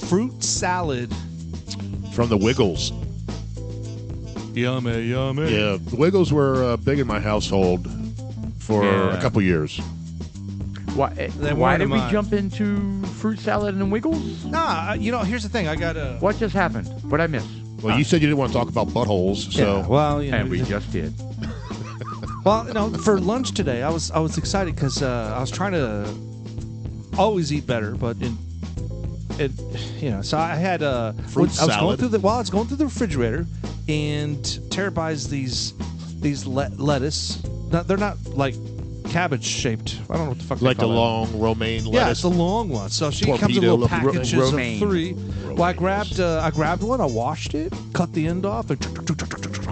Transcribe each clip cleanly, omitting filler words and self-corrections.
fruit salad from the Wiggles. Yummy. Yeah, the Wiggles were big in my household for a couple years. Why did we jump into fruit salad and Wiggles? Nah, here's the thing. I got a. What just happened? What'd I miss? Well, you said you didn't want to talk about buttholes, so. Yeah, well, and we just did. Well, for lunch today, I was excited because I was trying to always eat better, but so I had fruit salad. I was going through the refrigerator, and Tara buys these lettuce. They're not like cabbage shaped. I don't know what the fuck. Like they call the it. long romaine lettuce. Yeah, it's the long one. So she comes in little packages of 3. Well, I grabbed one. I washed it, cut the end off, and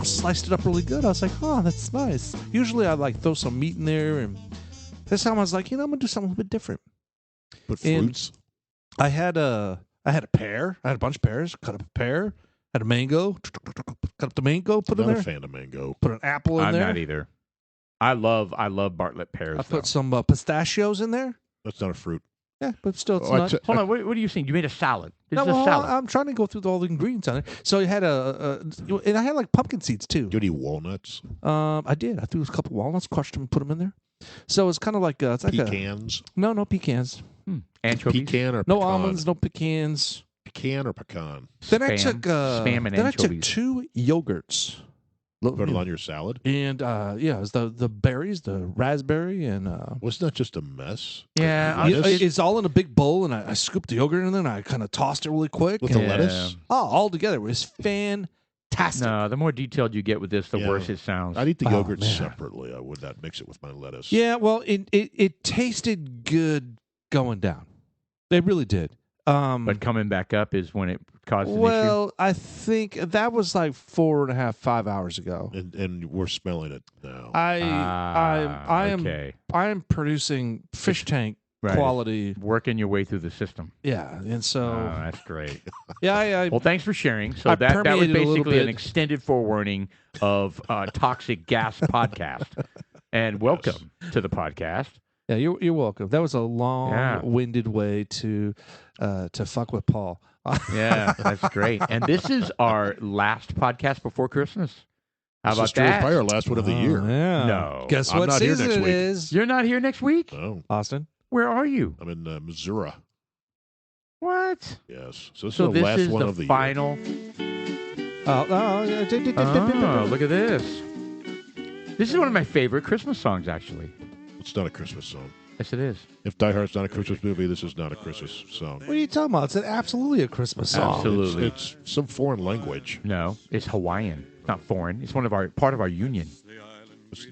sliced it up really good. I was like, oh, that's nice. Usually I throw some meat in there, and this time I was like, I'm gonna do something a little bit different. Put fruits. And I had a pear. I had a bunch of pears. Cut up a pear. Had a mango. Cut up the mango. Put it in there. I'm not a fan of mango. Put an apple in there. I'm not either. I love Bartlett pears. I put some pistachios in there. That's not a fruit. Yeah, but still, it's not. Hold on, what are you saying? You made a salad. This No, is a salad. I'm trying to go through all the ingredients on it. So you had and I had like pumpkin seeds too. Do you eat walnuts? I did. I threw a couple walnuts, crushed them, and put them in there. So it's kind of like it's like pecans. No pecans. Anchovies. Pecan or no pecan? Almonds, no pecans. Pecan or pecan? Then I took spam and then anchovies. I took 2 yogurts. Put it on your salad. And it was the berries, the raspberry, and wasn't that just a mess? Yeah, it's all in a big bowl, and I scooped the yogurt in there, and I kind of tossed it really quick with the lettuce. Oh, all together, it was fantastic. No, the more detailed you get with this, the worse it sounds. I'd eat the yogurt separately. I would not mix it with my lettuce. Yeah, well, it tasted good going down. They really did. But coming back up is when it caused an issue. Well, I think that was like 4.5, 5 hours ago. And we're smelling it now. I am producing fish tank quality, working your way through the system. Yeah, and so that's great. Yeah, well, thanks for sharing. So that was basically an extended forewarning of Toxic Gas Podcast. And welcome to the podcast. Yeah, you're welcome. That was a long-winded way to fuck with Paul. Yeah, that's great. And this is our last podcast before Christmas. How about that? Probably our last one of the year. Yeah. No. Guess I'm what not here season next it week. is? You're not here next week? No. Austin? Where are you? I'm in Missouri. What? Yes. So this So is the last this is one the of the final. year. Oh, look at this. This is one of my favorite Christmas songs, actually. It's not a Christmas song. Yes, it is. If Die Hard's not a Christmas movie, this is not a Christmas song. What are you talking about? It's absolutely a Christmas song. Absolutely. It's some foreign language. No, it's Hawaiian. It's not foreign. It's part of our union.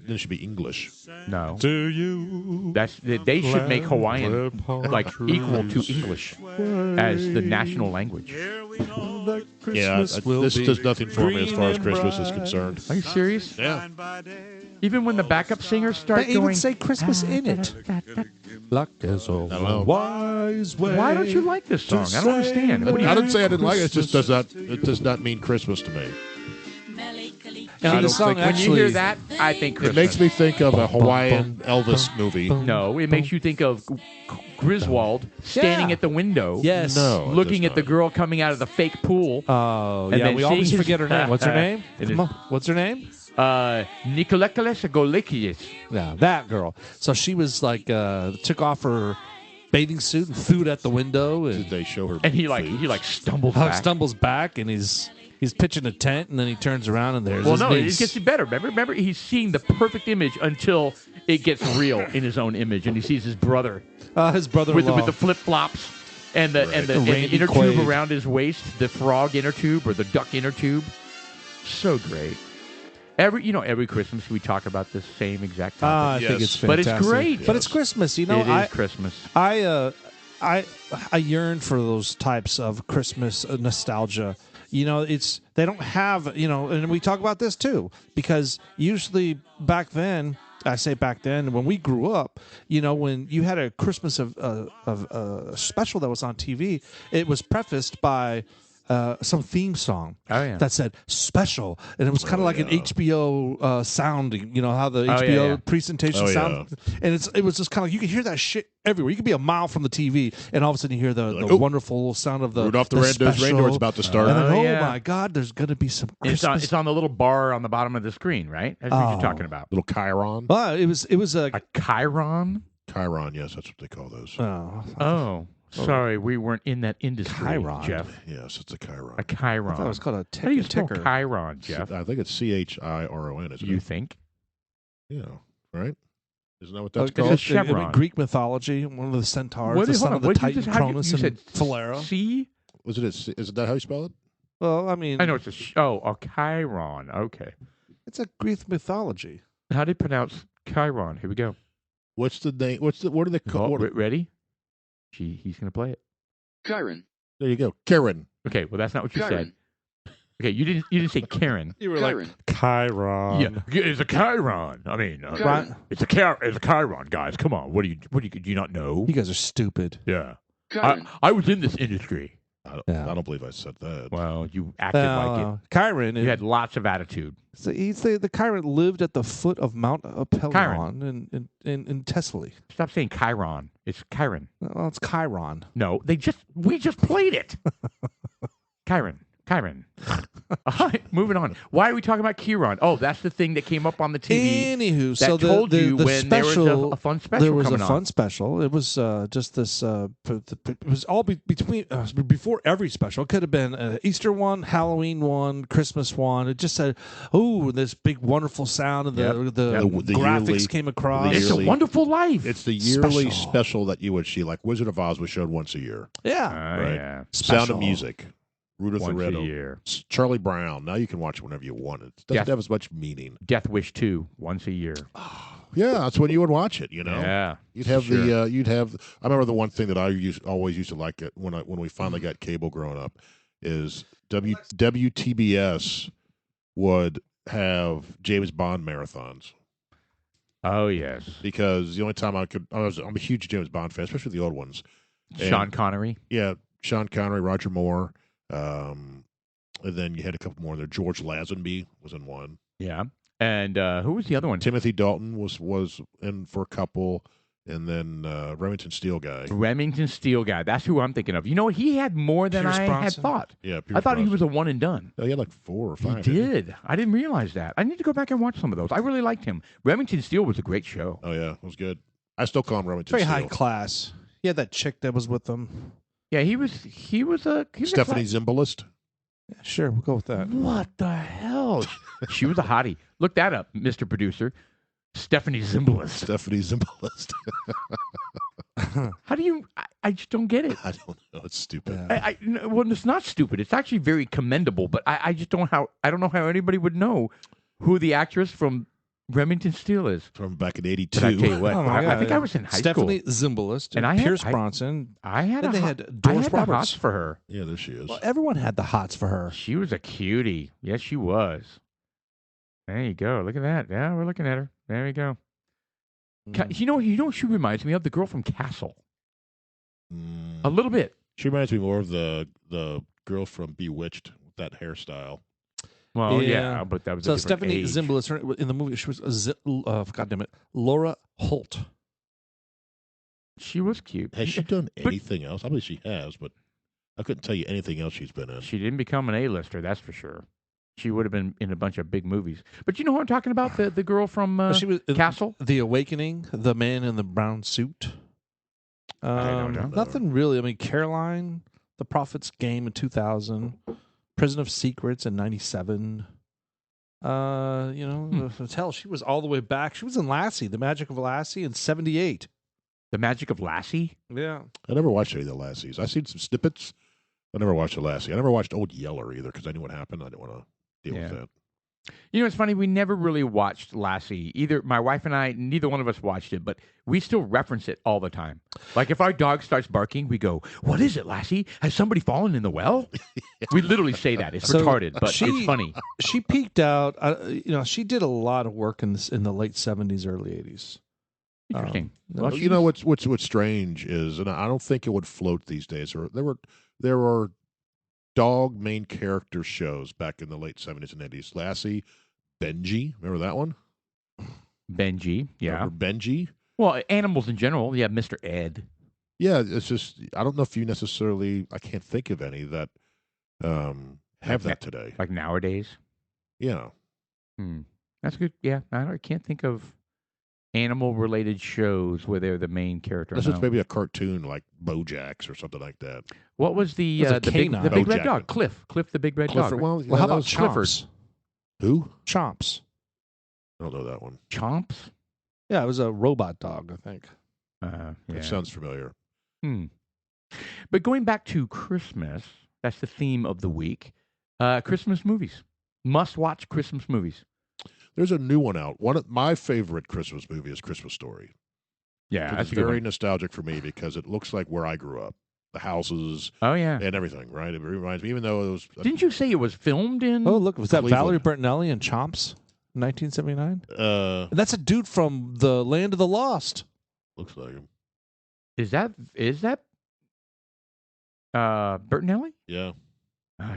Then it should be English. No. Do you? They should make Hawaiian like equal to English as the national language. Yeah, this does nothing for me as far as Christmas is concerned. Are you serious? Yeah. Even when the backup singers start They going, even say Christmas in it. Luck is a wise way. why don't you like this song? I don't understand. What do you I didn't say I didn't like it. It just does not mean Christmas to me. And the song when you hear that, I think Christmas. It makes me think of a Hawaiian Elvis movie. No, it makes you think of Griswold standing at the window. Yes. No, it looking does at the not. girl coming out of the fake pool. Oh, And yeah. then We always sings- forget her name. What's her name? It Come is- on. What's her name? Nicolekales Golikius. Yeah, that girl. So she was like, took off her bathing suit and threw it at the window. Did And they show her? And he food? stumbles back. stumbles back, and he's pitching a tent, and then he turns around, and there's Well, his no, niece. it gets better. Remember, he's seeing the perfect image until it gets real in his own image, and he sees his brother his brother-in-law. with the flip flops and the Randy inner Quaid. tube around his waist, the frog inner tube or the duck inner tube. So great. Every Christmas we talk about this same exact topic. I think it's But fantastic. it's great. But it's Christmas, It is Christmas. I yearn for those types of Christmas nostalgia. They don't have, and we talk about this too, because usually back then, I say back then, when we grew up, when you had a Christmas of special that was on TV, it was prefaced by some theme song yeah. that said special, and it was kind of like an HBO sounding. You know how the HBO presentation sound, and it was just kind of like you could hear that shit everywhere. You could be a mile from the TV, and all of a sudden you hear the wonderful sound of the Rudolph the Red-Nosed Reindeer's about to start. And then, my God, there's going to be some Christmas. It's on the little bar on the bottom of the screen, right? That's what you're talking about. Little Chyron. It was a Chyron. Chyron, yes, that's what they call those. Sorry, we weren't in that industry, Chyron. Jeff. Yes, it's a Chyron. A Chyron. I thought it was called a ticker. How do you spell Chyron, Jeff? I think it's Chiron. Isn't you it? think? Yeah, right? Isn't that what that's It's called? Chevron. In Greek mythology, one of the centaurs, the son of the Titan Cronus and Philaera. Is that how you spell it? Well, I mean, I know it's a Chyron. Okay. It's a Greek mythology. How do you pronounce Chyron? Here we go. What's the name? What are they called? Ready? He's going to play it. Chyron. There you go. Karen. Okay, well that's not what you said. Okay, you didn't say Karen. You were Chyron. like Chyron. Yeah, it's a Chyron. I mean, it's a Chyron, guys. Come on. What do you not know? You guys are stupid. Yeah. Chyron. I was in this industry. I don't believe I said that. Well, you acted like it. Chyron. You had lots of attitude. So the Chyron lived at the foot of Mount Apollyon in Thessaly. Stop saying Chyron. It's Chyron. Well, it's Chyron. No, we just played it. Chyron. All right, moving on. Why are we talking about Chyron? Oh, that's the thing that came up on the TV. Anywho, that so told you the when special, there was a fun special. There was coming a on. fun special. It was just this. It was all between before every special. It could have been an Easter one, Halloween one, Christmas one. It just said, "Oh, this big wonderful sound," and the graphics yearly, came across. It's a Wonderful Life. It's the yearly special that you would see, like Wizard of Oz was showed once a year. Yeah, right. Yeah. Sound of Music. Rudolph the Red-Nosed year. Charlie Brown. Now you can watch it whenever you want. It doesn't have as much meaning. Death Wish 2, once a year. Yeah, that's when you would watch it. You know. Yeah. You'd have I remember the one thing that I always used to like it when we finally got cable growing up is WTBS would have James Bond marathons. Oh yes. Because the only time I'm a huge James Bond fan, especially the old ones. Sean Connery. Yeah, Sean Connery, Roger Moore. And then you had a couple more there. George Lazenby was in one. Yeah. And who was the other one? Timothy Dalton was in for a couple. And then Remington Steele guy. Remington Steele guy. That's who I'm thinking of. You know what? He had more than Pierce I Bronson? had thought. Yeah, I thought he was a one and done. Oh, he had like 4 or 5. He did. I didn't realize that. I need to go back and watch some of those. I really liked him. Remington Steele was a great show. Oh, yeah. It was good. I still call him Remington very Steele. high class. He had that chick that was with them. Yeah, he was Stephanie Zimbalist. Yeah, sure, we'll go with that. What the hell? She was a hottie. Look that up, Mr. Producer. Stephanie Zimbalist. Stephanie Zimbalist. How do you? I just don't get it. I don't know. It's stupid. Yeah. Well, it's not stupid. It's actually very commendable. But I just don't know how anybody would know who the actress from Remington Steele is. From back in '82. But I tell you what, I think I was in high Stephanie school. Zimbalist And Pierce Bronson. I had Then a they hot- had Doris I had the Roberts. hots for her. Yeah, there she is. Well, everyone had the hots for her. She was a cutie. Yes, she was. There you go. Look at that. Yeah, we're looking at her. There you go. You know who she reminds me of? The girl from Castle. A little bit. She reminds me more of the girl from Bewitched with that hairstyle. Well, yeah, but that was so a different Stephanie age. Zimbalist in the movie. She was Laura Holt. She was cute. Has she done anything else? I believe she has, but I couldn't tell you anything else she's been in. She didn't become an A-lister, that's for sure. She would have been in a bunch of big movies. But you know what I'm talking about? The girl from She was Castle? The Awakening, the man in the brown suit. I don't know. Nothing really. I mean, Caroline, The Prophet's Game in 2000, Prison of Secrets in 97. Hell, she was all the way back. She was in Lassie, The Magic of Lassie in 78. The Magic of Lassie? Yeah. I never watched any of the Lassies. I've seen some snippets. I never watched the Lassie. I never watched Old Yeller either because I knew what happened. I didn't want to deal with that. You know, it's funny. We never really watched Lassie. Either my wife and I, neither one of us watched it, but we still reference it all the time. Like if our dog starts barking, we go, "What is it, Lassie? Has somebody fallen in the well?" We literally say that. It's retarded, but it's funny. She peaked out. She did a lot of work in the late 70s, early 80s. Interesting. Well, you know what's strange is, and I don't think it would float these days. Or there were dog main character shows back in the late 70s and 80s. Lassie, Benji. Remember that one? Benji, yeah. Remember Benji? Well, animals in general. Yeah, Mr. Ed. Yeah, it's just, I don't know if you necessarily, I can't think of any that have that today. Like nowadays. Yeah. That's good. Yeah, I can't think of animal-related shows where they're the main character. This is maybe a cartoon like BoJack's or something like that. What was the It was a big canine. red BoJack. dog? Cliff the big red Clifford. dog. Well, Well, how that about was Chomps? Who? Chomps. I don't know that one. Chomps. Yeah, it was a robot dog, I think. Yeah. It sounds familiar. But going back to Christmas, that's the theme of the week. Christmas movies. Must-watch Christmas movies. There's a new one out. One of my favorite Christmas movie is Christmas Story. Yeah, It's very nostalgic for me because it looks like where I grew up. The houses Oh yeah. and everything, right? It reminds me, even though it was... Didn't you say it was filmed in? Oh, look, was that Valerie Cleveland. Bertinelli and Chomps? 1979? Uh, And that's a dude from the Land of the Lost. looks like him. Is that Bertinelli? Yeah.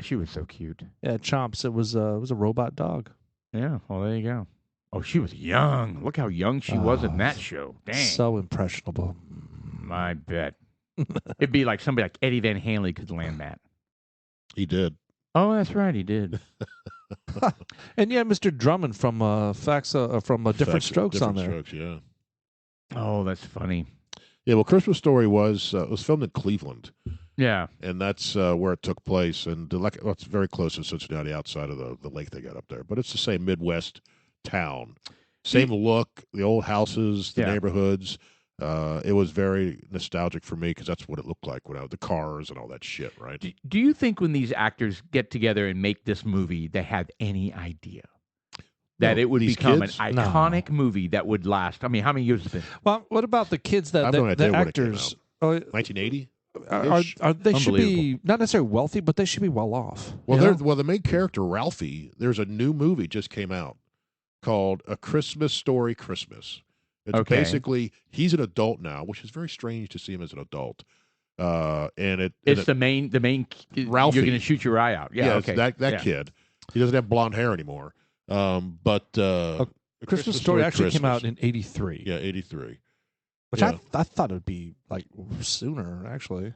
She was so cute. Yeah, Chomps. It was a robot dog. Yeah. Well, there you go. Oh, she was young. Look how young she was in that show. Dang. So impressionable. My bet. It'd be like somebody like Eddie Van Halen could land that. He did. Oh, that's right. He did. And yeah, Mr. Drummond from Different Strokes on there. Strokes, yeah. Oh, that's funny. Yeah, well, Christmas Story was filmed in Cleveland, Yeah. and that's where it took place. And it's very close to Cincinnati, outside of the lake they got up there. But it's the same Midwest town. Same look, the old houses, the neighborhoods. It was very nostalgic for me because that's what it looked like when the cars and all that shit, right? Do you think when these actors get together and make this movie, they have any idea that it would these become kids? an iconic movie that would last? I mean, how many years has it been? Well, what about the kids I have no idea the when it came actors? out. 1980? Are they should be Unbelievable. not necessarily wealthy, but they should be well off. Well, you know? the main character, Ralphie, there's a new movie just came out called A Christmas Story Christmas. It's Okay. basically, he's an adult now, which is very strange to see him as an adult. And It's the main Ralphie. You're going to shoot your eye out. Yeah, it's okay. that Yeah. kid. He doesn't have blonde hair anymore. But A Christmas Story actually came Christmas. out in '83. Yeah, 83. Which Yeah. I thought it would be like sooner, actually.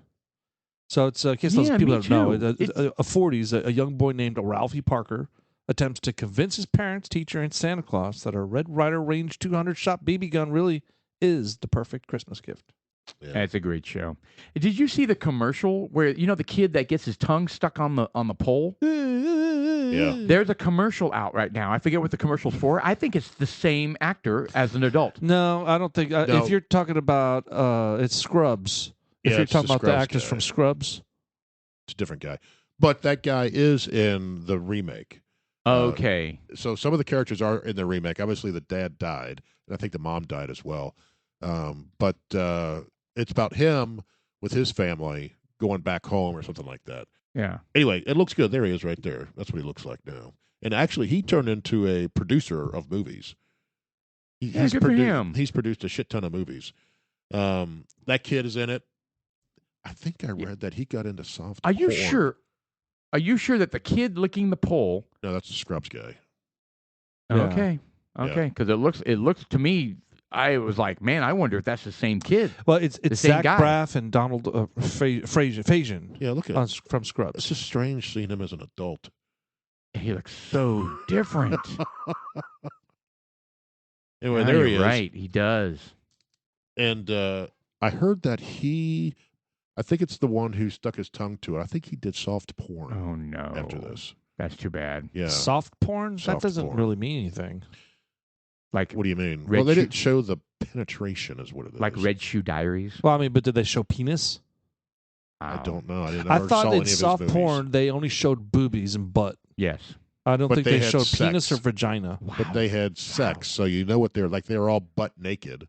So it's in case those Yeah, people me don't know, too. a 40s, a young boy named Ralphie Parker attempts to convince his parents, teacher, and Santa Claus that a Red Ryder Range 200 shot BB gun really is the perfect Christmas gift. Yeah. That's a great show. Did you see the commercial where the kid that gets his tongue stuck on the pole? Yeah. There's a commercial out right now. I forget what the commercial's for. I think it's the same actor as an adult. No, I don't think. No. If you're talking about, it's Scrubs. If Yeah, you're it's talking the about the Scrubs actors guy. from Scrubs. It's a different guy. But that guy is in the remake. Okay. So some of the characters are in the remake. Obviously, the dad died, and I think the mom died as well. But it's about him with his family going back home or something like that. Yeah. Anyway, it looks good. There he is right there. That's what he looks like now. And actually, he turned into a producer of movies. Yeah, good for him. He's produced a shit ton of movies. That kid is in it. I think I read that he got into soft Are you porn. sure? Are you sure that the kid licking the pole? No, that's the Scrubs guy. Yeah. Okay. Okay. Because it looks to me. I was like, man, I wonder if that's the same kid. Well, it's same Zach guy. Braff and Donald Faison Yeah, look at it. from Scrubs. It's just strange seeing him as an adult. He looks so different. Anyway, Yeah, there he you're is. right. He does. And I heard that I think it's the one who stuck his tongue to it. I think he did soft porn Oh no. after this. That's too bad. Yeah. Soft porn? That Soft doesn't porn. really mean anything. Like What do you mean? Red Well, they Shoe- didn't show the penetration, is what it is. like Red Shoe Diaries. Well, I mean, but did they show penis? I Wow. don't know. I didn't. I never thought saw in any of his soft movies. porn they only showed boobies and butt. Yes. I don't But think they they had showed penis sex. or vagina. Wow. But they had sex, so you know what they're like. They're all butt naked,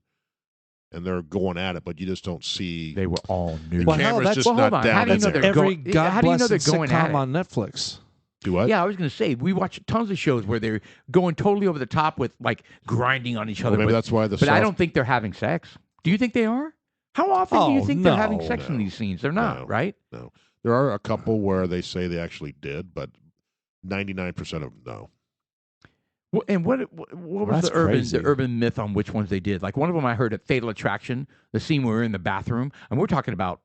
and they're going at it, but you just don't see. They were all nude. Well, camera's that's- just well, hold not on. down How do you in know there. they're Every going? God How do you know blessed they're going at sitcom it? on Netflix. Do what? Yeah, I was going to say we watch tons of shows where they're going totally over the top with like grinding on each Well, other. maybe but that's why the. but I soft- don't think they're having sex. Do you think they are? How often do you Oh, think they're having no, sex in no, these scenes? They're not, no. right? No, There are a couple where they say they actually did, but 99% of them no. And what was That's crazy. the urban myth on which ones they did? Like one of them I heard at Fatal Attraction, the scene where we're in the bathroom, and we're talking about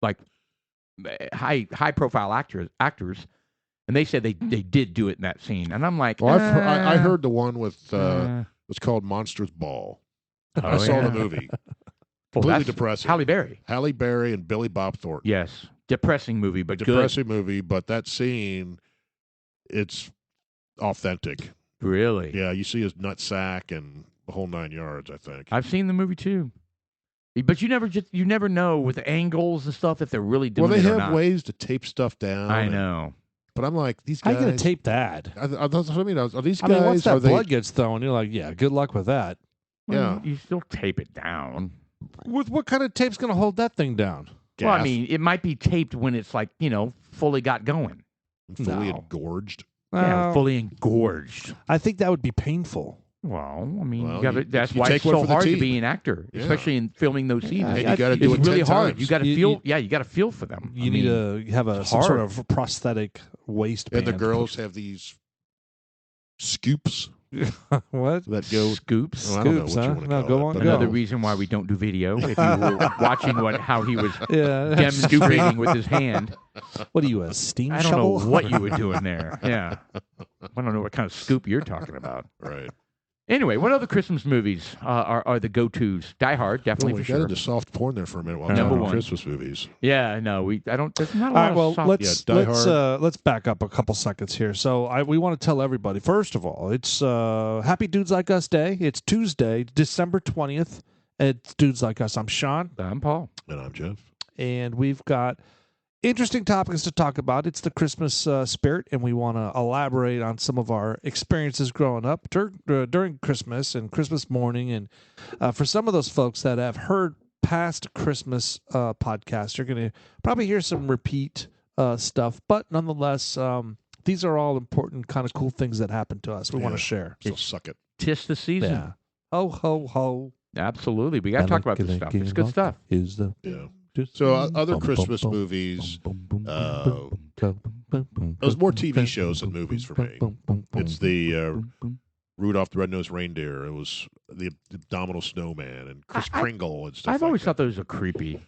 like high profile actors, and they said they did do it in that scene, and I'm like, Well, I heard the one with it's called Monsters Ball. I saw the movie. Completely depressing. Halle Berry. Halle Berry and Billy Bob Thornton. Yes, depressing movie, but Depressing movie, but that scene, it's authentic. Really? Yeah, you see his nut sack and the whole 9 yards, I think. I've seen the movie too. But you never know with the angles and stuff if they're really doing Well, they it or have not. ways to tape stuff down. I know. But I'm like, these How guys. you going to tape that? That's what I mean. Are these guys? I mean, once that are they, blood gets thrown, you're like, yeah, good luck with that. Well, Yeah. You still tape it down. With what kind of tape's going to hold that thing down? Well, I gas mean, it might be taped when it's like, fully got going. and fully No. engorged? Yeah, fully engorged. I think that would be painful. Well, I mean, Well, that's you why take it's one so for the hard to team. be an actor, Yeah. especially in filming those scenes. And you got to do It's it really 10 hard. times. You got to You- feel. you- Yeah, you got to feel for them. You need to have it's some sort hard. of prosthetic waistband. And the girls have these scoops what? that go. Scoops. Well, I don't know Scoops, what you huh? want to No, call go it, on, but go. Another reason why we don't do video. If you were watching how he was Yeah. demonstrating with his hand, What are you, a steam I don't shovel? know what you were doing there. Yeah, I don't know what kind of scoop you're talking about. Right. Anyway, what other Christmas movies are the go-tos? Die Hard, definitely Well, we for got sure. into soft porn there for a minute while Number talking one. Christmas movies. Yeah, no, I don't. There's not a All lot right, of well, soft. let's back up a couple seconds here. So we want to tell everybody, first of all, it's Happy Dudes Like Us Day. It's Tuesday, December 20th. It's Dudes Like Us. I'm Sean, I'm Paul. And I'm Jeff. and we've got interesting topics to talk about. It's the Christmas spirit, and we want to elaborate on some of our experiences growing up during Christmas and Christmas morning. And for some of those folks that have heard past Christmas podcasts, you're going to probably hear some repeat stuff. But nonetheless, these are all important, kind of cool things that happen to us. We want Yeah. to share. So suck it. 'Tis the season. Yeah. Ho, ho, ho. Absolutely. We got to talk about this stuff. It's good stuff. Is the Yeah. So other Christmas movies, there's more TV shows than movies for me. It's the Rudolph the Red-Nosed Reindeer. It was the Abominable Snowman and Kris Kringle and stuff I've like always that. thought those were creepy.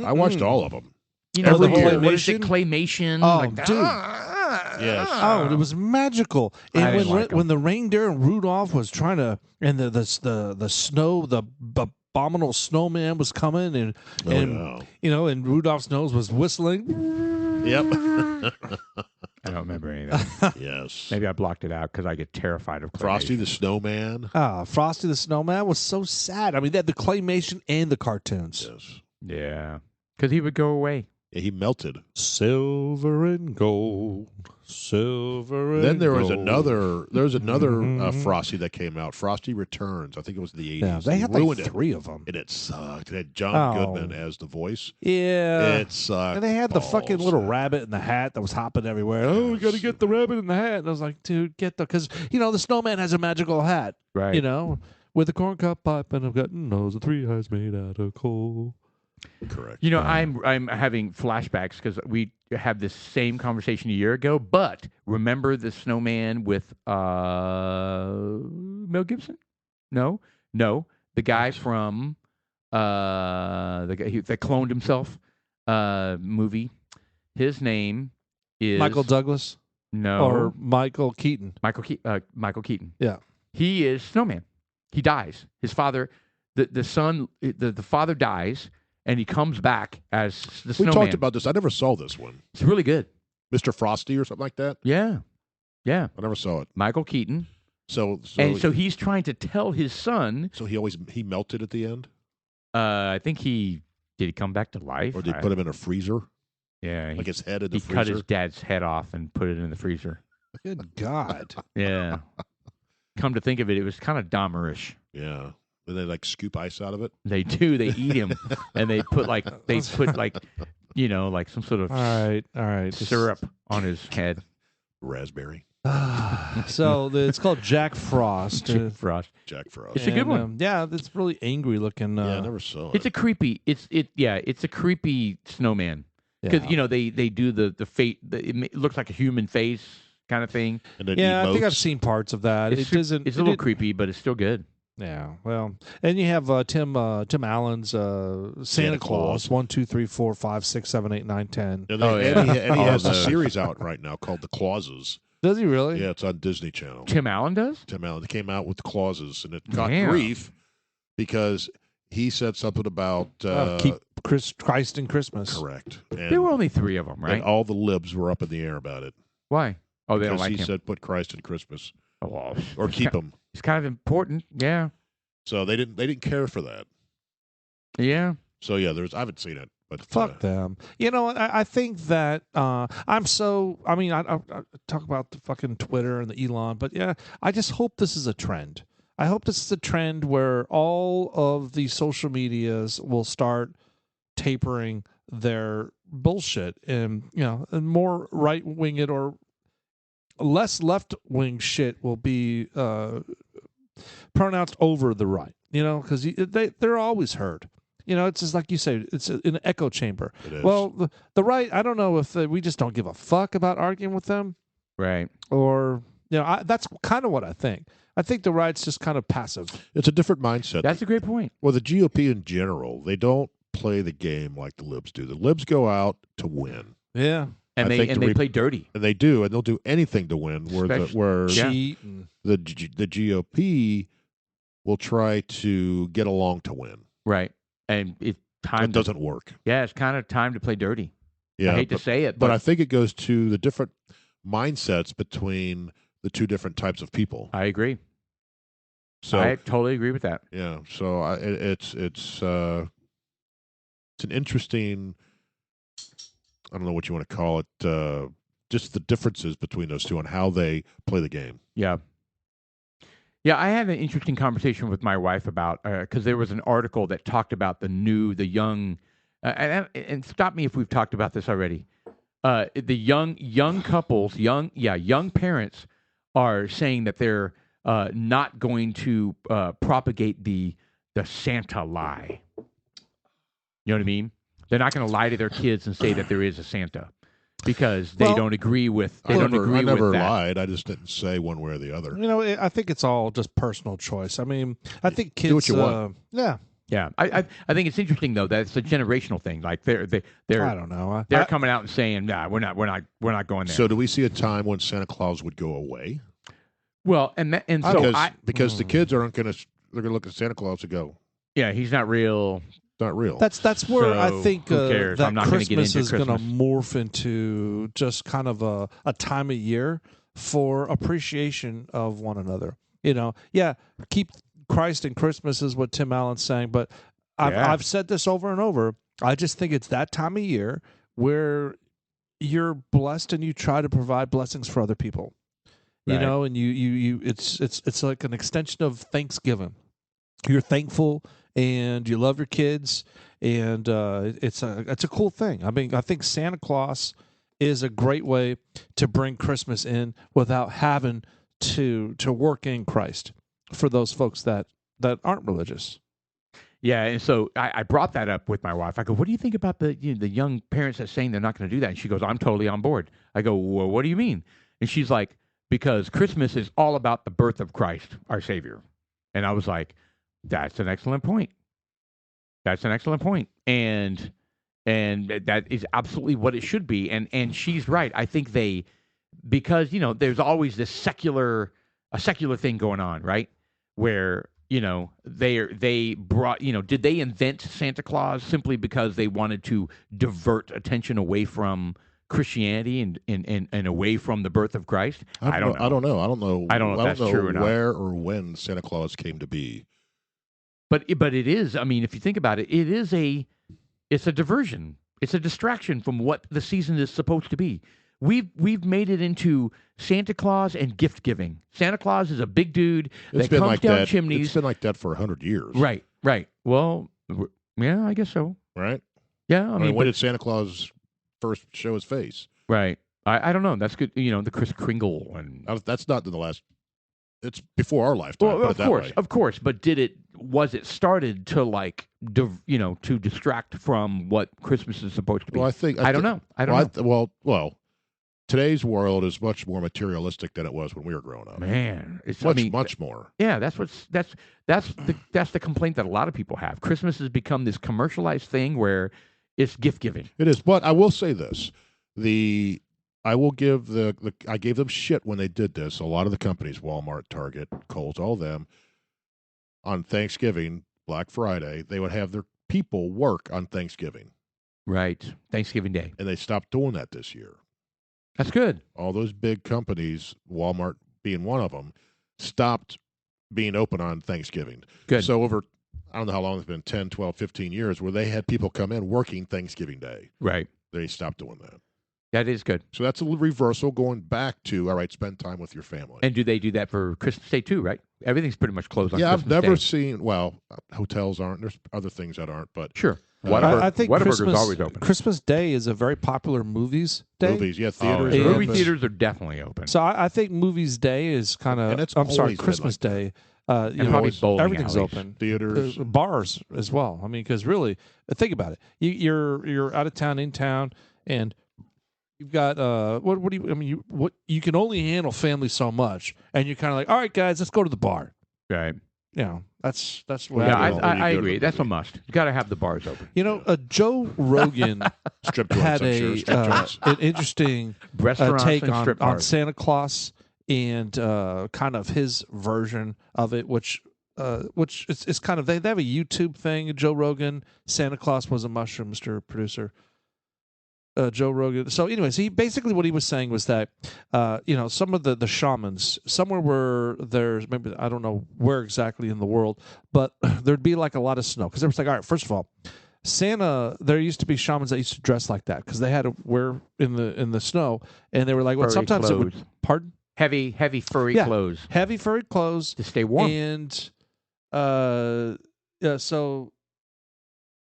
I watched all of them. You know, Every the whole year. what is it, claymation? Oh, like that. dude. Yes. Oh, it was magical. I And didn't like 'em. when the reindeer and Rudolph was trying to, and the snow, the abominable snowman was coming, and and Rudolph's nose was whistling. Yep. I don't remember any of that. Yes. Maybe I blocked it out because I get terrified of claymation. Frosty the Snowman. Frosty the Snowman was so sad. I mean, they had the claymation and the cartoons. Yes. Yeah, because he would go away. Yeah, he melted. Silver and gold, silver and Then there was gold. another Frosty that came out. Frosty Returns. I think it was in the 80s. Yeah, they had ruined like 3 of them. it. And it sucked. It had John Oh. Goodman as the voice. Yeah. It sucked. And they had the fucking balls. little rabbit in the hat that was hopping everywhere. Oh, we got to get the rabbit in the hat. And I was like, dude, get the... Because, the snowman has a magical hat, Right. with a corncob pipe and a cotton nose and 3 eyes made out of coal. Correct. I'm having flashbacks because we had this same conversation a year ago. But remember the snowman with Mel Gibson? No, the guy from the guy that cloned himself movie. His name is Michael Douglas? No, Or Michael Keaton? Michael Keaton. Yeah. He is snowman. He dies. His father, the son, the father dies. And he comes back as the We snowman. talked about this. I never saw this one. It's really good. Mr. Frosty or something like that. Yeah. I never saw it. Michael Keaton. So he's trying to tell his son. So he melted at the end, I think did he come back to life? or did they put him in a freezer, Yeah. like his head in the He freezer? cut his dad's head off and put it in the freezer. Good God. Yeah. Come to think of it, it was kind of Dahmerish. Yeah. Then they like scoop ice out of it. They do. They eat him, and they put like some sort of All right. syrup on his head. Raspberry. So it's called Jack Frost. Frost. Jack Frost. It's a good one. Yeah, it's really angry looking. Yeah, I never saw it. It's a creepy. It's a creepy snowman. because Yeah. they do the fate. It looks like a human face kind of thing. And then Yeah, I think I've emotes. seen parts of that. It's It doesn't. It's a it little didn't- creepy, but it's still good. Yeah, well, and you have Tim Allen's Santa Claus Claus. 1, 2, 3, 4, 5, 6, 7, 8, 9, 10. And, Oh, yeah. and he All has a those. series out right now called The Clauses. Does he really? Yeah, it's on Disney Channel. Tim Allen does. Tim Allen came out with Clauses, and it got Damn. grief because he said something about Keep Christ in Christmas. correct. There were only 3 of them, right? And all the libs were up in the air about it Why? Oh, they don't because like he him. said put Christ in Christmas Oh, well, or keep him. It's kind of important. Yeah. So they didn't care for that. Yeah. So yeah, I haven't seen it, but Fuck them. You know, I think that I'm so. I mean, I talk about the fucking Twitter and the Elon, but yeah, I just hope this is a trend. I hope this is a trend where all of the social medias will start tapering their bullshit, and and more right winged or less left wing shit will be pronounced over the right. Because they're always heard. It's just like you say, it's an echo chamber. it is. Well, the right, I don't know if we just don't give a fuck about arguing with them, Right. or that's kind of what I think. I think the right's just kind of passive. it's a different mindset. That's a great point. Well, the GOP in general, they don't play the game like the libs do. The libs go out to win, Yeah, And I think they play dirty. and they do, and they'll do anything to win. Where Yeah. cheat. And, the GOP will try to get along to win. Right. And it's time. It doesn't work. Yeah, it's kind of time to play dirty. Yeah, I hate to say it, but I think it goes to the different mindsets between the two different types of people. I agree. So I totally agree with that. yeah, so it's an interesting. I don't know what you want to call it. Just the differences between those two and how they play the game. Yeah. Yeah, I had an interesting conversation with my wife about because there was an article that talked about the young, and stop me if we've talked about this already. The young couples, young parents are saying that they're not going to propagate the Santa lie. You know what I mean? They're not going to lie to their kids and say that there is a Santa because they Well, don't agree with. I never with that. lied. I just didn't say one way or the other. I think it's all just personal choice. I mean, I think kids. Do what you want. Yeah, Yeah, I think it's interesting though that it's a generational thing. Like they're I don't know. they're coming out and saying, "Nah, we're not going there." So, do we see a time when Santa Claus would go away? well, Because the kids aren't going to. They're going to look at Santa Claus and go, yeah, he's not real. "It's not real." That's where I So, think who cares? that I'm not gonna get Christmas into is going to Christmas. morph into just kind of a time of year for appreciation of one another. Keep Christ in Christmas is what Tim Allen's saying, but Yeah. I've said this over and over. I just think it's that time of year where you're blessed and you try to provide blessings for other people. Right. And you it's like an extension of Thanksgiving. You're thankful and you love your kids, and it's a cool thing. I mean, I think Santa Claus is a great way to bring Christmas in without having to work in Christ for those folks that aren't religious. Yeah, and so I brought that up with my wife. I go, "What do you think about the young parents that saying they're not going to do that?" And she goes, "I'm totally on board." I go, "Well, what do you mean?" And she's like, "Because Christmas is all about the birth of Christ, our Savior." And I was like, "That's an excellent point. That's an excellent point." And that is absolutely what it should be. And she's right. I think because there's always this secular thing going on, right? Where they brought, did they invent Santa Claus simply because they wanted to divert attention away from Christianity and away from the birth of Christ? I don't know. I don't know. I don't know. I don't know if that's true or not. Where or when Santa Claus came to be. But it is. I mean, if you think about it, it's a diversion. It's a distraction from what the season is supposed to be. We've made it into Santa Claus and gift giving. Santa Claus is a big dude that comes down chimneys. It's been like that for 100 years. Right. Well, yeah, I guess so. Right? Yeah, I mean, when did Santa Claus first show his face? right. I don't know. That's good. The Kris Kringle and That's not in the last it's before our lifetime. Well, put it that way. of course. But was it started to to distract from what Christmas is supposed to be? Well, I don't know. I don't know. Well, today's world is much more materialistic than it was when we were growing up. Man, it's Much more. Yeah, that's the complaint that a lot of people have. Christmas has become this commercialized thing where it's gift giving. It is, but I will say this: I will give I gave them shit when they did this. A lot of the companies, Walmart, Target, Kohl's, all of them, on Thanksgiving, Black Friday, they would have their people work on Thanksgiving. Right, Thanksgiving Day, and they stopped doing that this year. That's good. All those big companies, Walmart being one of them, stopped being open on Thanksgiving. Good. So over, I don't know how long it's been, 10, 12, 15 years, where they had people come in working Thanksgiving Day. Right. They stopped doing that. That is good. So that's a reversal going back to, all right, spend time with your family. And do they do that for Christmas Day too, right? Everything's pretty much closed on Christmas I've never Day. seen, hotels aren't. There's other things that aren't, but. Sure. I think Whataburger's always open. Christmas Day is a very popular movies day. Movies, yeah, theaters. Oh, yeah. Are Movie open. theaters are definitely open. So I think movies day is kind of. I'm sorry, Christmas Day. Probably bowling everything's alleys. open. Theaters, bars as well. I mean, because really, think about it. You're out of town, in town, and you've got what do you? I mean, you can only handle family so much, and you're kind of like, all right, guys, let's go to the bar. Right. You know, that's what. Yeah, I I agree. That's a must. You got to have the bars open. You know, Joe Rogan strip joints, had I'm an interesting Restaurants take and strip on bars. Santa Claus and kind of his version of it, which it's kind of they have a YouTube thing. Joe Rogan, Santa Claus was a mushroom, Mr. Producer. Joe Rogan. So, anyways, what he was saying was that, some of the shamans, somewhere where there's maybe I don't know where exactly in the world, but there'd be like a lot of snow because there was like, all right, first of all, Santa. There used to be shamans that used to dress like that because they had to wear in the snow, and they were like, well, Furry sometimes clothes. it would. Pardon? Heavy furry clothes Heavy furry clothes to stay warm. And so.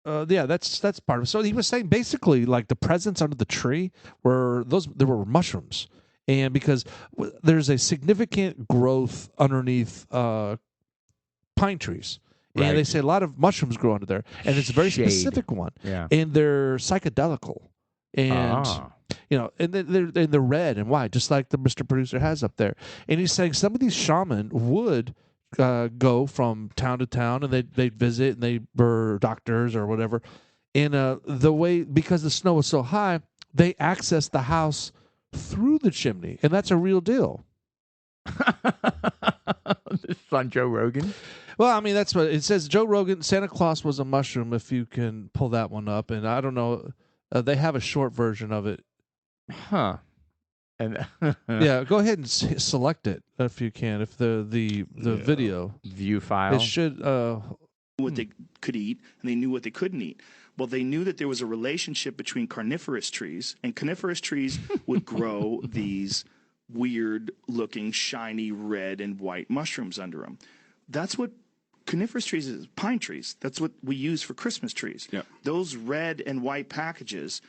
That's part of it. So he was saying basically like the presents under the tree there were mushrooms, and because there's a significant growth underneath pine trees, Right. and they say a lot of mushrooms grow under there, and it's a very Shade. specific one, Yeah. and they're psychedelical, and and they're red and white, just like the Mr. Producer has up there, and he's saying some of these shaman would. Go from town to town, and they'd visit, and they were doctors or whatever. And because the snow was so high, they accessed the house through the chimney, and that's a real deal. This is on Joe Rogan. Well, I mean, that's what it says. Joe Rogan, Santa Claus was a mushroom. If you can pull that one up, and I don't know, they have a short version of it. Huh. And Yeah, go ahead and select it if you can. If the video view file, it should. What they could eat, and they knew what they couldn't eat. Well, they knew that there was a relationship between carnivorous trees, and carnivorous trees would grow these weird-looking, shiny red and white mushrooms under them. That's what carnivorous trees is. Pine trees. That's what we use for Christmas trees. Yeah. Those red and white packages.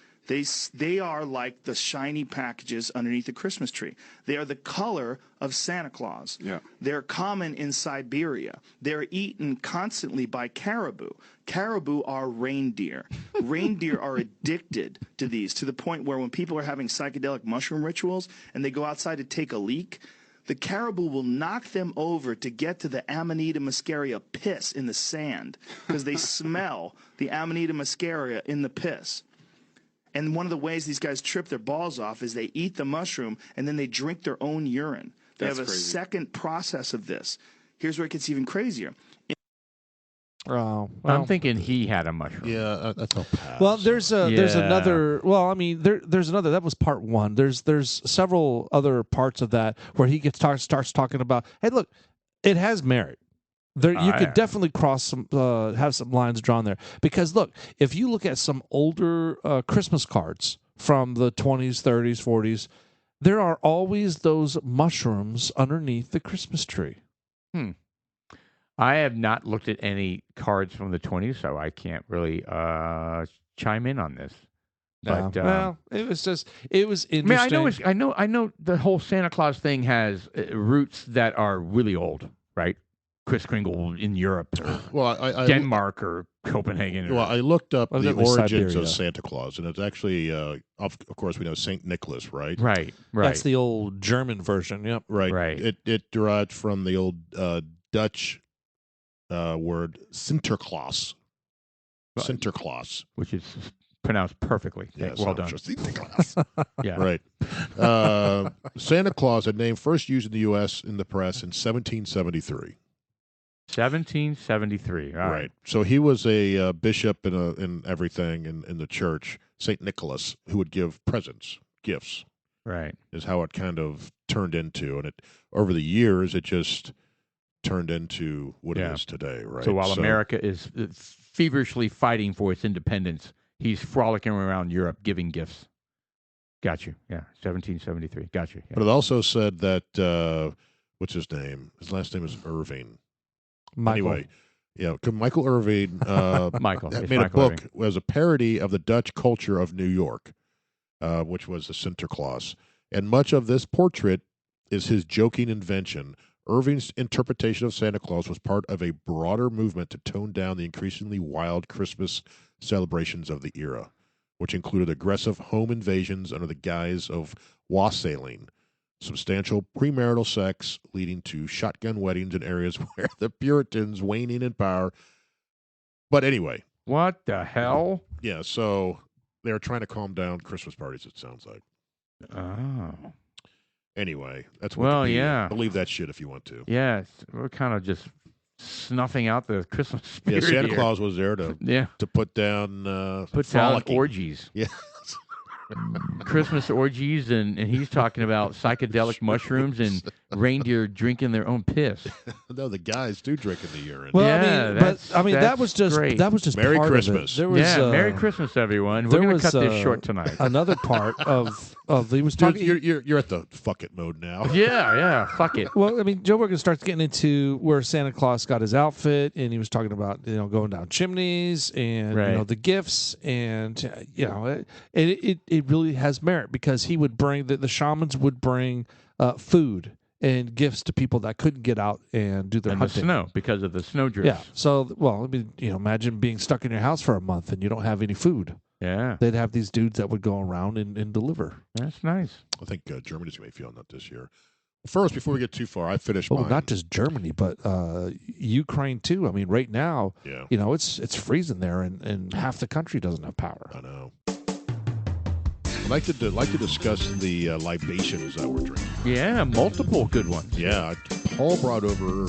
They are like the shiny packages underneath the Christmas tree. They are the color of Santa Claus. Yeah. They're common in Siberia. They're eaten constantly by caribou. Caribou are reindeer. Reindeer are addicted to these to the point where when people are having psychedelic mushroom rituals and they go outside to take a leak, the caribou will knock them over to get to the Amanita muscaria piss in the sand because they smell the Amanita muscaria in the piss. And one of the ways these guys trip their balls off is they eat the mushroom and then they drink their own urine. They That's have a crazy. second process of this. Here's where it gets even crazier. Oh, I'm thinking he had a mushroom. Yeah, that's a pass. Well, there's Yeah. another. Well, I mean, there's another. That was part one. There's several other parts of that where he starts talking about. Hey, look, it has merit. There, you could yeah. definitely cross some, have some lines drawn there because look, if you look at some older Christmas cards from the 20s, 30s, 40s, there are always those mushrooms underneath the Christmas tree. I have not looked at any cards from the 20s, so I can't really chime in on this. But well, it was I mean, interesting. I know the whole Santa Claus thing has roots that are really old, right? Kris Kringle in Europe or Well, I Denmark or Copenhagen. well, Or, I looked up the Evidently origins Siberia. of Santa Claus, and it's actually, of course, we know Saint Nicholas, right? right. That's the old German version. Yep. Right. Right. It derived from the old Dutch word Sinterklaas. Right. Sinterklaas. Which is pronounced perfectly. Yeah, Well so done. just Sinterklaas. Yeah. Right. Santa Claus, a name first used in the U.S. in the press in 1773. 1773. All Right. So he was a bishop in everything in the church, Saint Nicholas, who would give presents, gifts, Right. is how it kind of turned into, and it over the years it just turned into what Yeah. it is today. Right. So while America is feverishly fighting for its independence, he's frolicking around Europe giving gifts. Got you. Yeah. 1773. Got you. Yeah. But it also said that what's his name? His last name is Irving. Michael. Anyway, yeah, Michael Irving Michael. It's made Michael a book Irving. as a parody of the Dutch culture of New York, which was the Sinterklaas. And much of this portrait is his joking invention. Irving's interpretation of Santa Claus was part of a broader movement to tone down the increasingly wild Christmas celebrations of the era, which included aggressive home invasions under the guise of wassailing, substantial premarital sex leading to shotgun weddings in areas where the Puritans waning in power. But anyway, What the hell? yeah, so they're trying to calm down Christmas parties, it sounds like. Oh. Anyway, that's Well, Wikipedia. yeah. Believe that shit if you want to. Yes. We're kind of just snuffing out the Christmas Yeah, spirit Santa here. Claus was there to Yeah. put down Put down frolicking. orgies. Yeah. Christmas orgies, and he's talking about psychedelic mushrooms and reindeer drinking their own piss. No, the guys do drink in the urine. Well, Yeah, I mean, that that's was just great. Merry part Christmas. Of it. There was, Yeah, Merry Christmas, everyone. We're there going to was, cut this short tonight. Another part of he was Dude, talking. you're at the fuck it mode now. Yeah, fuck it. Well, I mean, Joe Rogan starts getting into where Santa Claus got his outfit, and he was talking about going down chimneys and Right. the gifts, and it really has merit because he would bring the shamans would bring food and gifts to people that couldn't get out and do their And the hunting. snow, because of the snow drifts. Yeah. So, well, I mean, imagine being stuck in your house for a month and you don't have any food. Yeah, They'd have these dudes that would go around and deliver. that's nice. I think Germany's going to be feeling that this year. First, before we get too far, I finished Oh, mine. not just Germany, but Ukraine too. I mean, right now, Yeah, it's freezing there, and half the country doesn't have power. I know. I'd like to discuss the libations that we're drinking. Yeah, multiple good ones. Yeah, Paul brought over.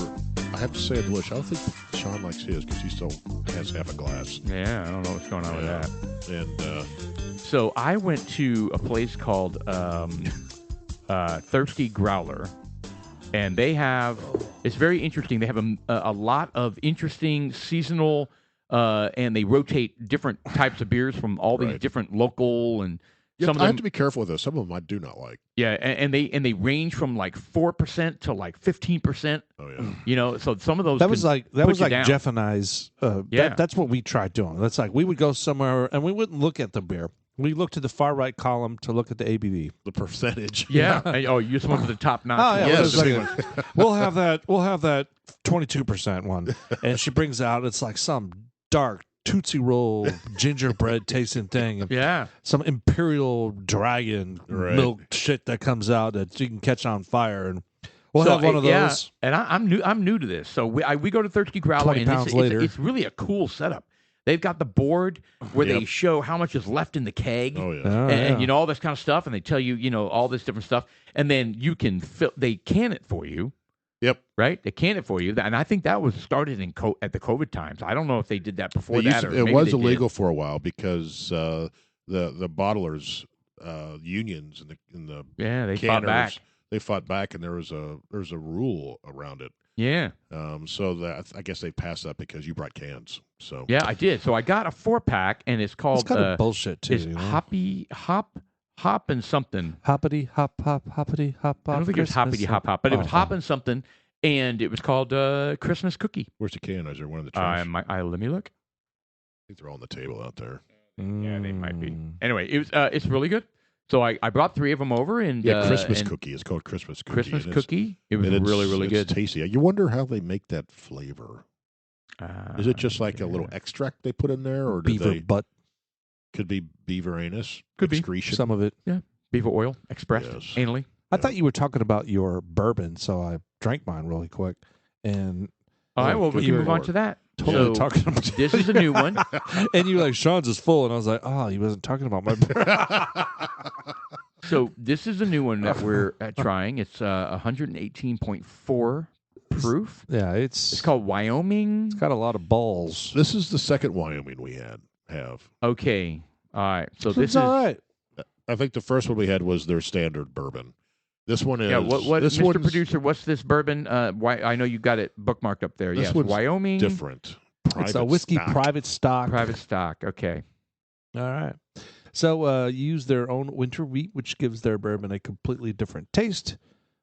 I have to say, I don't think Sean likes his because he still has half a glass. Yeah, I don't know what's going on with Yeah. that. And So I went to a place called Thirsty Growler, and they have. It's very interesting. They have a lot of interesting seasonal, and they rotate different types of beers from all these Right. different local and. Some of I them, have to be careful with this. Some of them I do not like. yeah, and they range from like 4% to like 15%. Oh yeah. So some of those That was can like put you down. Jeff and I's. Yeah. That's what we tried doing. That's like we would go somewhere and we wouldn't look at the beer. We looked to the far right column to look at the ABV. The percentage. Yeah. And, you just went for the top notch. Oh yeah, Yes. it was like we'll have that 22% one, and she brings out it's like some dark Tootsie Roll gingerbread tasting thing, and Yeah. some Imperial Dragon Right. milk shit that comes out that you can catch on fire, and we'll So, have one of yeah, those. and I'm new to this. So we go to Thirsty Growler, 20 and pounds later. it's really a cool setup. They've got the board where they Yep. show how much is left in the keg. Oh yeah. Oh, And yeah. all this kind of stuff, and they tell you, all this different stuff, and then you can fill. They can it for you, Yep. right? They can it for you, and I think that was started at the COVID times. I don't know if they did that before that, or It maybe was they did. illegal for a while because the bottlers unions and the Yeah, they canners, fought back. they fought back, and there was a rule around it. Yeah, So that I guess they passed that because you brought cans. So yeah, I did. So I got a 4-pack, and it's called. It's kind of bullshit too. It's hop and something. Hoppity hop hoppity hop. I don't think it was hoppity hop, but it was hop and something, and it was called Christmas cookie. where's the can? Is there one in the trash? Let me look. I think they're all on the table out there. Yeah, they might be. Anyway, it's really good. So I brought 3 of them over, and Christmas and cookie. It's called Christmas cookie. Christmas and it's- cookie. It was and it's- really, really it's good. tasty. You wonder how they make that flavor. Is it just like a little yeah. extract they put in there, or do Beaver they? butt, Could be beaver anus. Could be. excretion. some of it. beaver oil expressed Yes. anally? I thought you were talking about your bourbon, so I drank mine really quick. And All right, well, we can Good move on Lord. to that. totally So, talking about this is a new one. And you're like, Sean's is full. And I was like, oh, he wasn't talking about my bourbon. So this is a new one that we're trying. It's 118.4 proof. Yeah, It's it's called Wyoming. got a lot of balls. This is the second Wyoming we have. Okay. All right. So this It's is all right. I think the first one we had was their standard bourbon. This one is. Yeah, what this Mr. one's Producer, what's this bourbon? Why I know you got it bookmarked up there. This Yes, one's Wyoming different. It's a whiskey stock. private stock. private stock. Okay. All right. So you use their own winter wheat, which gives their bourbon a completely different taste.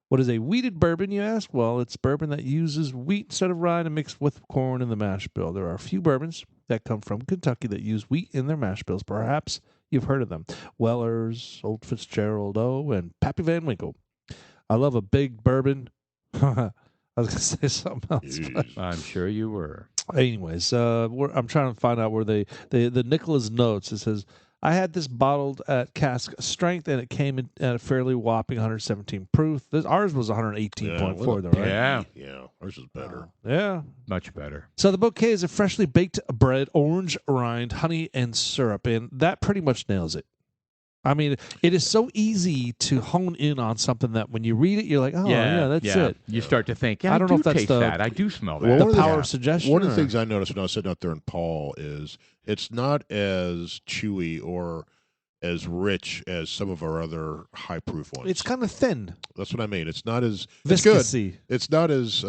What is a wheated bourbon, you ask? Well, it's bourbon that uses wheat instead of rye and mixed with corn in the mash bill. There are a few bourbons that come from Kentucky that use wheat in their mash bills. Perhaps you've heard of them. Weller's, Old Fitzgerald O, and Pappy Van Winkle. I love a big bourbon. I was going to say something else. but- Jeez. I'm sure you were. Anyways, I'm trying to find out where the Nicholas notes. It says, I had this bottled at cask strength, and it came in at a fairly whopping 117 proof. Ours was 118.4, though, right? Yeah. Yeah, ours is better. Yeah. Much better. So the bouquet is a freshly baked bread, orange rind, honey, and syrup, and that pretty much nails it. I mean, it is so easy to hone in on something that when you read it, you're like, oh, yeah, that's it. You start to think, yeah, I don't know if that's taste the- that. I do smell that. Well, The one of the- power yeah. of suggestion. One of the or- things I noticed when I was sitting out there in Paul is it's not as chewy or as rich as some of our other high proof ones. It's kind of thin, That's what I mean. It's not as it's good. viscousy. It's not as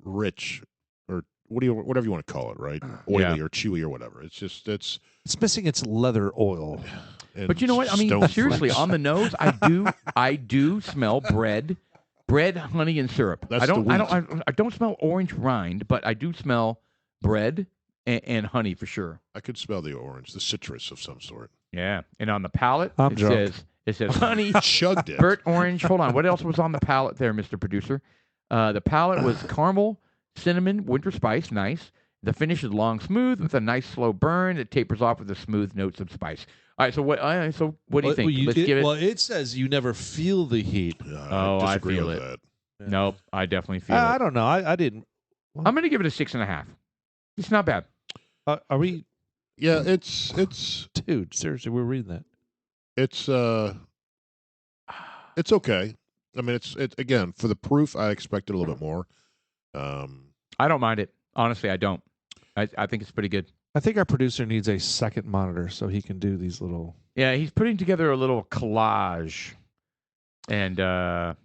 rich or whatever you want to call it, right? Oily or chewy or whatever. It's just it's. It's missing its leather oil. and But you know what? I mean, stone seriously, fruits. on the nose, I do smell bread, honey, and syrup. That's I don't, the I don't, I don't smell orange rind, but I do smell bread and honey for sure. I could smell the orange, the citrus of some sort. Yeah, and on the palate, I'm drunk. it says honey, Chugged it. burnt orange. Hold on, what else was on the palate there, Mr. Producer? The palate was caramel, cinnamon, winter spice, nice. The finish is long, smooth with a nice slow burn. It tapers off with the smooth notes of spice. All right, so what? What do you think? Let's give it. Well, it says you never feel the heat. Oh, I disagree feel with it. that. Nope, I definitely feel I it. don't know. I didn't. I'm going to give it a 6.5. It's not bad. Are we, Yeah, it's dude? Seriously, we're reading that. it's okay. I mean, it's again for the proof. I expected a little bit more. I don't mind it. Honestly, I don't. I think it's pretty good. I think our producer needs a second monitor so he can do these little. Yeah, he's putting together a little collage. And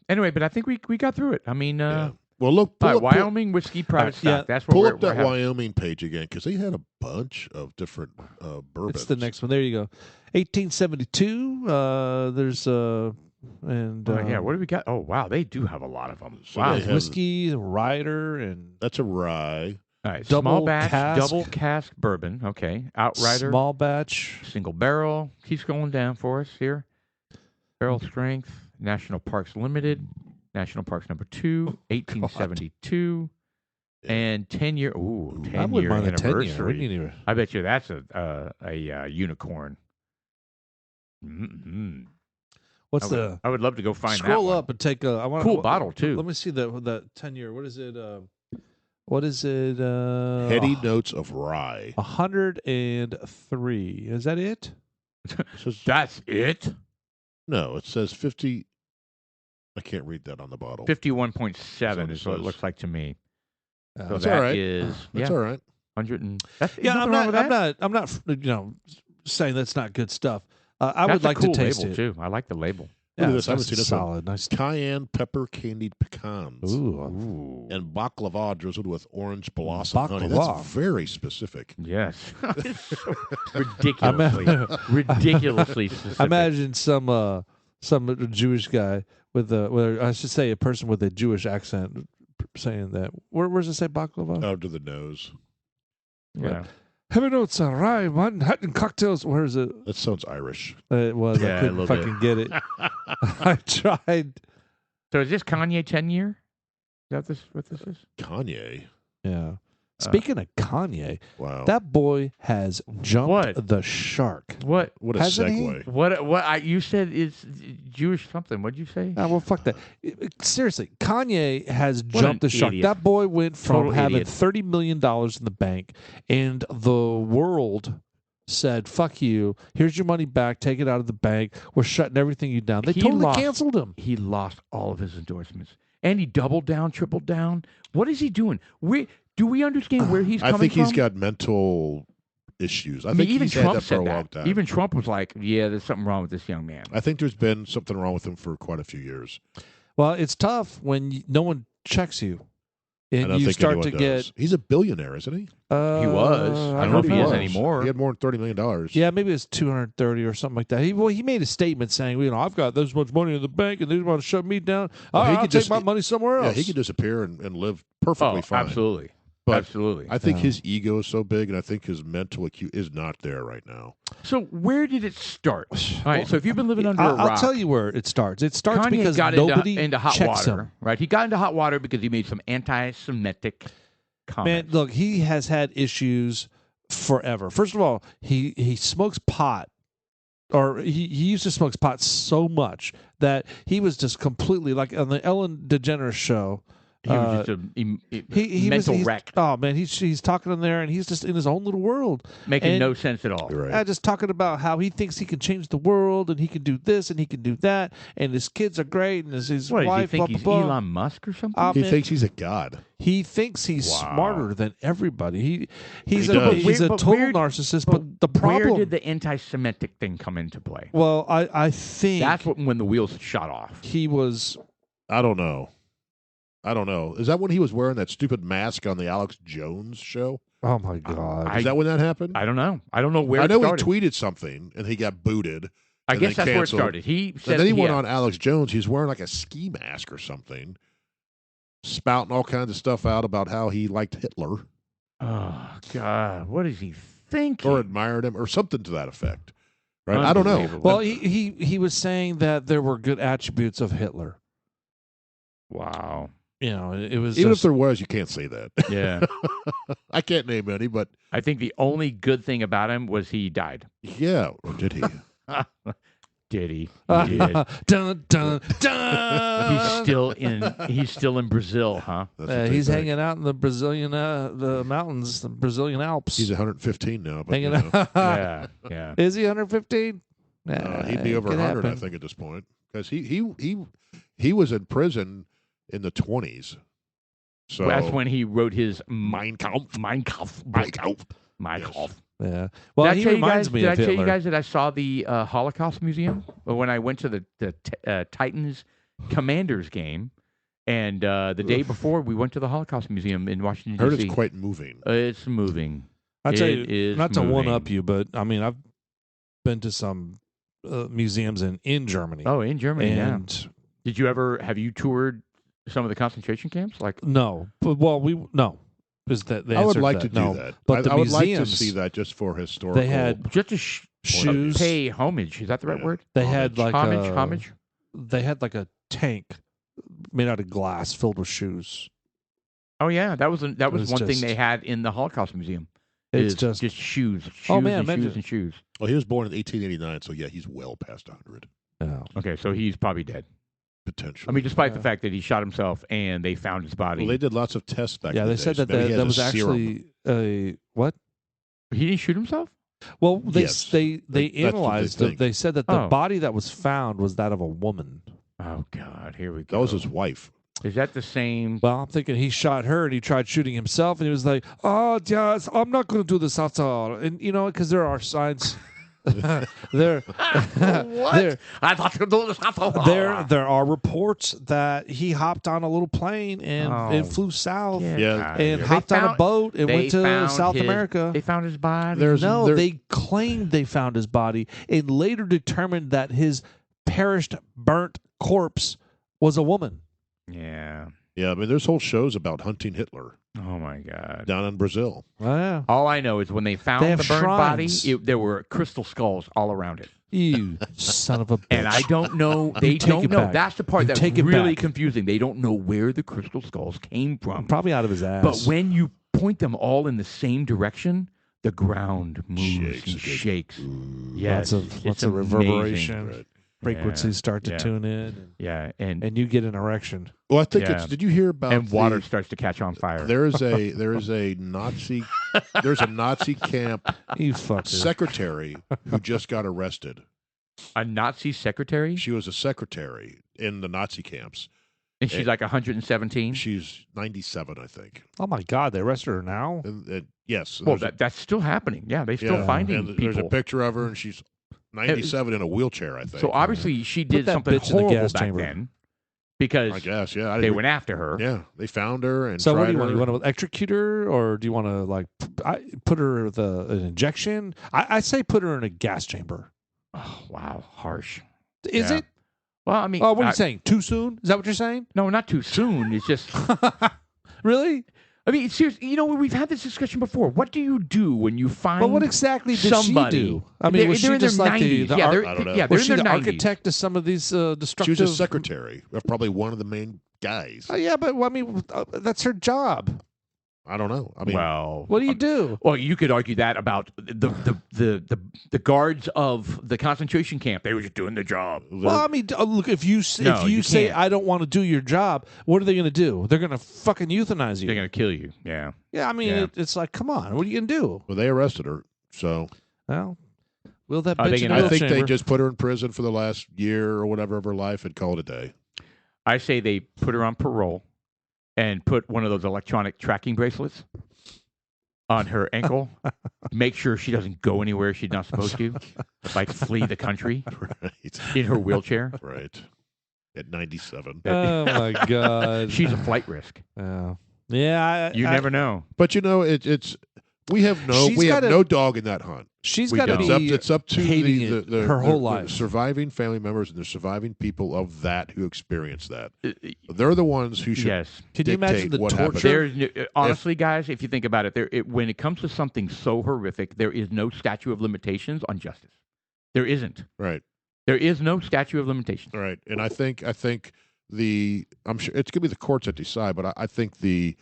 anyway, but I think we got through it. I mean, Yeah. Well, look, all pull right, up, Wyoming whiskey private stock. yeah, That's what pull we're, up that having. Wyoming page again because they had a bunch of different bourbons. It's the next one. There you go. 1872. There's and Yeah, what do we got? Oh, wow, they do have a lot of them. So Wow. they have- whiskey, rider, and That's a rye. All right, double small batch, cask. double cask bourbon. Okay, Outrider, small batch. single barrel. Keeps going down for us here. Barrel strength, National Parks Limited, National Parks number 2, 1872, and 10-year. Ooh, 10-year I wouldn't mind a 10 year. anniversary. We need to- I bet you that's a unicorn. Mm-hmm. What's I would love to go find that. scroll one. up and take a. I want Cool bottle too. Let me see the 10 year. What is it? What is it? Heady notes of rye. 103. Is that it? It says- That's it. no, it says 50. I can't read that on the bottle. 51.7 what it is what it says. looks like to me. So That's that all right. is That's yeah, all right. 100 and that's Yeah, nothing wrong with that. I'm not. Saying that's not good stuff. I That's would like a cool to taste label it. too. I like the label. Look at Yeah, this. I haven't it's seen this one. solid. Nice. Cayenne pepper candied pecans. Ooh. And baklava drizzled with orange blossom honey. Baklava. That's very specific. Yes. So ridiculously specific. Imagine some Jewish guy with I should say a person with a Jewish accent saying that. Where's it say baklava? Out to the nose. Yeah. Heaven knows a rye, Manhattan cocktails. Where is it? That sounds Irish. It was. Yeah, I a couldn't little bit. fucking get it. I tried. So is this Kanye 10 year? Is that what this is? Kanye. Yeah. Speaking of Kanye, Wow. that boy has jumped What? the shark. What? What a Hasn't he? segue. What? You said is Jewish something. What'd you say? Ah, well, fuck that. Seriously, Kanye has What jumped an the shark. idiot. That boy went from Total having idiot. $30 million in the bank, and the world said, fuck you. Here's your money back. Take it out of the bank. We're shutting everything you down. They He totally lost- canceled him. He lost all of his endorsements, and he doubled down, tripled down. What is he doing? Do we understand where he's I coming think from? he's got mental issues. I I mean, think even he's Trump had that for said a that. long time. Even Trump was like, "Yeah, there's something wrong with this young man." I think there's been something wrong with him for quite a few years. Well, it's tough when no one checks you. I And don't you think start anyone to does. He's a billionaire, isn't he? He was. I don't know if he is anymore. He had more than $30 million. Yeah, maybe it's 230 or something like that. He made a statement saying, I've got this much money in the bank, and they want to shut me down. Well, he I'll could take just- my money somewhere else. Yeah, he could disappear and live perfectly fine. Absolutely, But absolutely. I think Yeah. his ego is so big, and I think his mental IQ is not there right now. So where did it start? All right. So if you've been living under a rock, I'll tell you where it starts. It starts Kanye because got nobody into hot checks water, him. right? He got into hot water because he made some anti-Semitic Man, comments. look, he has had issues forever. First of all, he smokes pot, or he used to smoke pot so much that he was just completely, like on the Ellen DeGeneres show. he was just a mental wreck, Oh man, he's talking in there, and he's just in his own little world, making and- no sense at all. You're right. just talking about how he thinks he can change the world, and he can do this, and he can do that, and his kids are great, and his What does he wife, think? blah, He's blah, blah. Elon Musk or something? Um, He man, thinks he's a god. He thinks he's Wow. smarter than everybody. He's He a does. he's a But total where- narcissist. But the Where problem, did the anti-Semitic thing come into play? well, I think That's when the wheels shot off. he was. I don't know. Is that when he was wearing that stupid mask on the Alex Jones show? Oh my god! Is that when that happened? I don't know. I don't know where I it know started. he tweeted something and he got booted. I and guess then that's where it canceled. started. He said And then he went yeah. on Alex Jones. He's wearing like a ski mask or something, spouting all kinds of stuff out about how he liked Hitler Oh God, what is he thinking? or admired him or something to that effect. Right? I don't know. Unbelievable. Well, he was saying that there were good attributes of Hitler. Wow. It was Even if just, there was, you can't say that. Yeah. I can't name any, but I think the only good thing about him was he died. yeah, or did he? Did he? He did. dun dun dun. He's still in Brazil, huh? That's what they He's think. hanging out in the Brazilian the mountains, the Brazilian Alps. He's 115 now, but hanging you know. out. Yeah. Yeah. Is he 115? He'd be over 100, I think, at this point, because he was in prison in the 20s. So That's when he wrote his Mein Kampf. Mein Kampf. Mein Kampf. Mein Yes. Kampf. Yeah. Well, he reminds me did of I tell Hitler. you guys that I saw the Holocaust Museum when I went to the Titans Commanders game, and the day before we went to the Holocaust Museum in Washington Heard D.C. it's quite moving. It's moving. I tell It you, is not to one moving. up you, but I mean, I've been to some museums in Germany. Oh, in Germany. Yeah. and Have you toured some of the concentration camps? Like, no, but no, is that the I would answer like that? to do No. that. But the I would like to museums, see that just for historical. They had just to shoes. pay homage. Is that the right Yeah. word? They had like Homage. They had like a tank made out of glass filled with shoes. Oh yeah, that was was one thing just- they had in the Holocaust Museum. It's is just shoes. Oh, man, and imagine- shoes and shoes. Well, he was born in 1889, so yeah, he's well past 100 yeah. Okay, so he's probably dead. potentially. I mean, despite the Yeah. fact that he shot himself and they found his body. well, they did lots of tests back. Yeah, in the they said days. that Maybe he that has was a serum. actually a what? He didn't shoot himself? Well, they Yes. they That's what they analyzed it. think. They said that the Oh. body that was found was that of a woman. Oh God, here we go. That was his wife. Is that the same? Well, I'm thinking he shot her and he tried shooting himself, and he was like, "Oh, yes, I'm not going to do this after all." And because there are signs. there, What? I thought you were doing this. there are reports that he hopped on a little plane and Oh. it flew south Yeah. and They hopped on a found- boat and they went to found South his- America. They found his body. No, they claimed they found his body and later determined that his perished, burnt corpse was a woman. Yeah. Yeah, I mean, there's whole shows about hunting Hitler. Oh my God. down in Brazil. Oh, yeah. All I know is when they found They have the burned shrines. body, there were crystal skulls all around it. You son of a bitch. And I don't know. They take don't it know. back. That's the part You that's take it really back. confusing. They don't know where the crystal skulls came from. Probably out of his ass. But when you point them all in the same direction, the ground moves and shakes. Yes, lots it's of amazing. reverberation. Right. Frequencies start to Yeah. tune in, Yeah, and you get an erection. Well, I think Yeah. it's. Did you hear about and water starts to catch on fire. There is a Nazi camp You fucker. secretary who just got arrested. A Nazi secretary, She was a secretary in the Nazi camps. and she's like 117. She's 97, I think. Oh my God! They arrested her now. And yes, Well, there's that's still happening. Yeah, they're a, still finding and there's a people. picture of her, and she's 97 in a wheelchair, I think. So obviously she did that something bitch in the horrible gas back chamber. then because I guess, yeah. I they didn't- went after her. Yeah, they found her and So what tried do you want? her. You want to electrocute her, or do you want to like put her an injection? I say put her in a gas chamber. Oh, wow, harsh. Is Yeah. it? Well, I mean, Oh, what are you saying? Too soon? Is that what you're saying? no, not too soon. It's just, Really? I mean, seriously. You know, we've had this discussion before. What do you do when you find? But what exactly did somebody? she do? I mean, was they're she in their just like the 90s. Yeah, they're, I don't know. yeah, they're was in she their the 90s. architect of some of these She was destructive? a secretary of probably one of the main guys. Yeah, but well, I mean, that's her job. I don't know. I mean, Well, What do you do? well, you could argue that about the guards of the concentration camp. They were just doing their job. Well, I mean, look, if you No, if you you say can't. I don't want to do your job, what are they going to do? They're going to fucking euthanize you. They're gonna kill you. Yeah. Yeah, I mean, Yeah. it's like, come on, what are you going to do? well, they arrested her. So Well, will that Are they bitch in gonna- the I think chamber? they just put her in prison for the last year or whatever of her life and call it a day. I say they put her on parole and put one of those electronic tracking bracelets on her ankle. Make sure she doesn't go anywhere she's not supposed to, like flee the country Right. in her wheelchair. Right. At 97. Oh my god, She's a flight risk. yeah. You never know. But you know, it's we have She's gotta- no dog in that hunt. She's We got to don't. be. It's up to hating the, it the her whole the life. surviving family members and the surviving people of that who experienced that. Uh, They're the ones who should Yes. Can you imagine dictate the what happened. torture? There's honestly, guys, if you think about it, when it comes to something so horrific, there is no statute of limitations on justice. There isn't. Right. There is no statute of limitations. Right. And I think I'm sure it's gonna be the courts that decide, but I think the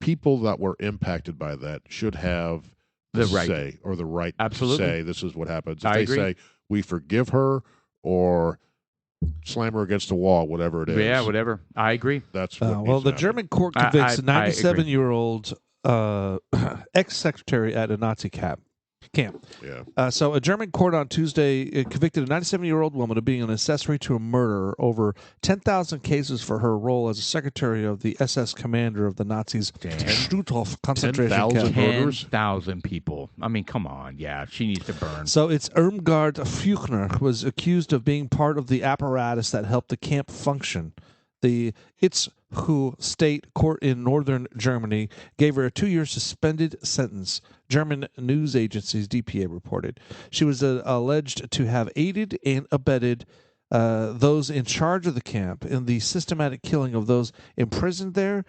people that were impacted by that should have The right. say or the right Absolutely. to say this is what happens. If I they agree. say we forgive her or slam her against the wall, whatever it is. Yeah, whatever. I agree. That's what Well, needs to the happen. German court I- convicts a I agree. 97-year-old ex-secretary at a Nazi camp. Yeah. So a German court on Tuesday convicted a 97-year-old woman of being an accessory to a murder over 10,000 cases for her role as a secretary of the SS commander of the Nazis' Stutthof concentration 10,000 camp. murders? 10,000 people. I mean, come on. Yeah, she needs to burn. So it's Irmgard Fuchner was accused of being part of the apparatus that helped the camp function. The Itzehoe State Court in northern Germany gave her a 2-year suspended sentence, German news agencies DPA reported. She was alleged to have aided and abetted those in charge of the camp in the systematic killing of those imprisoned there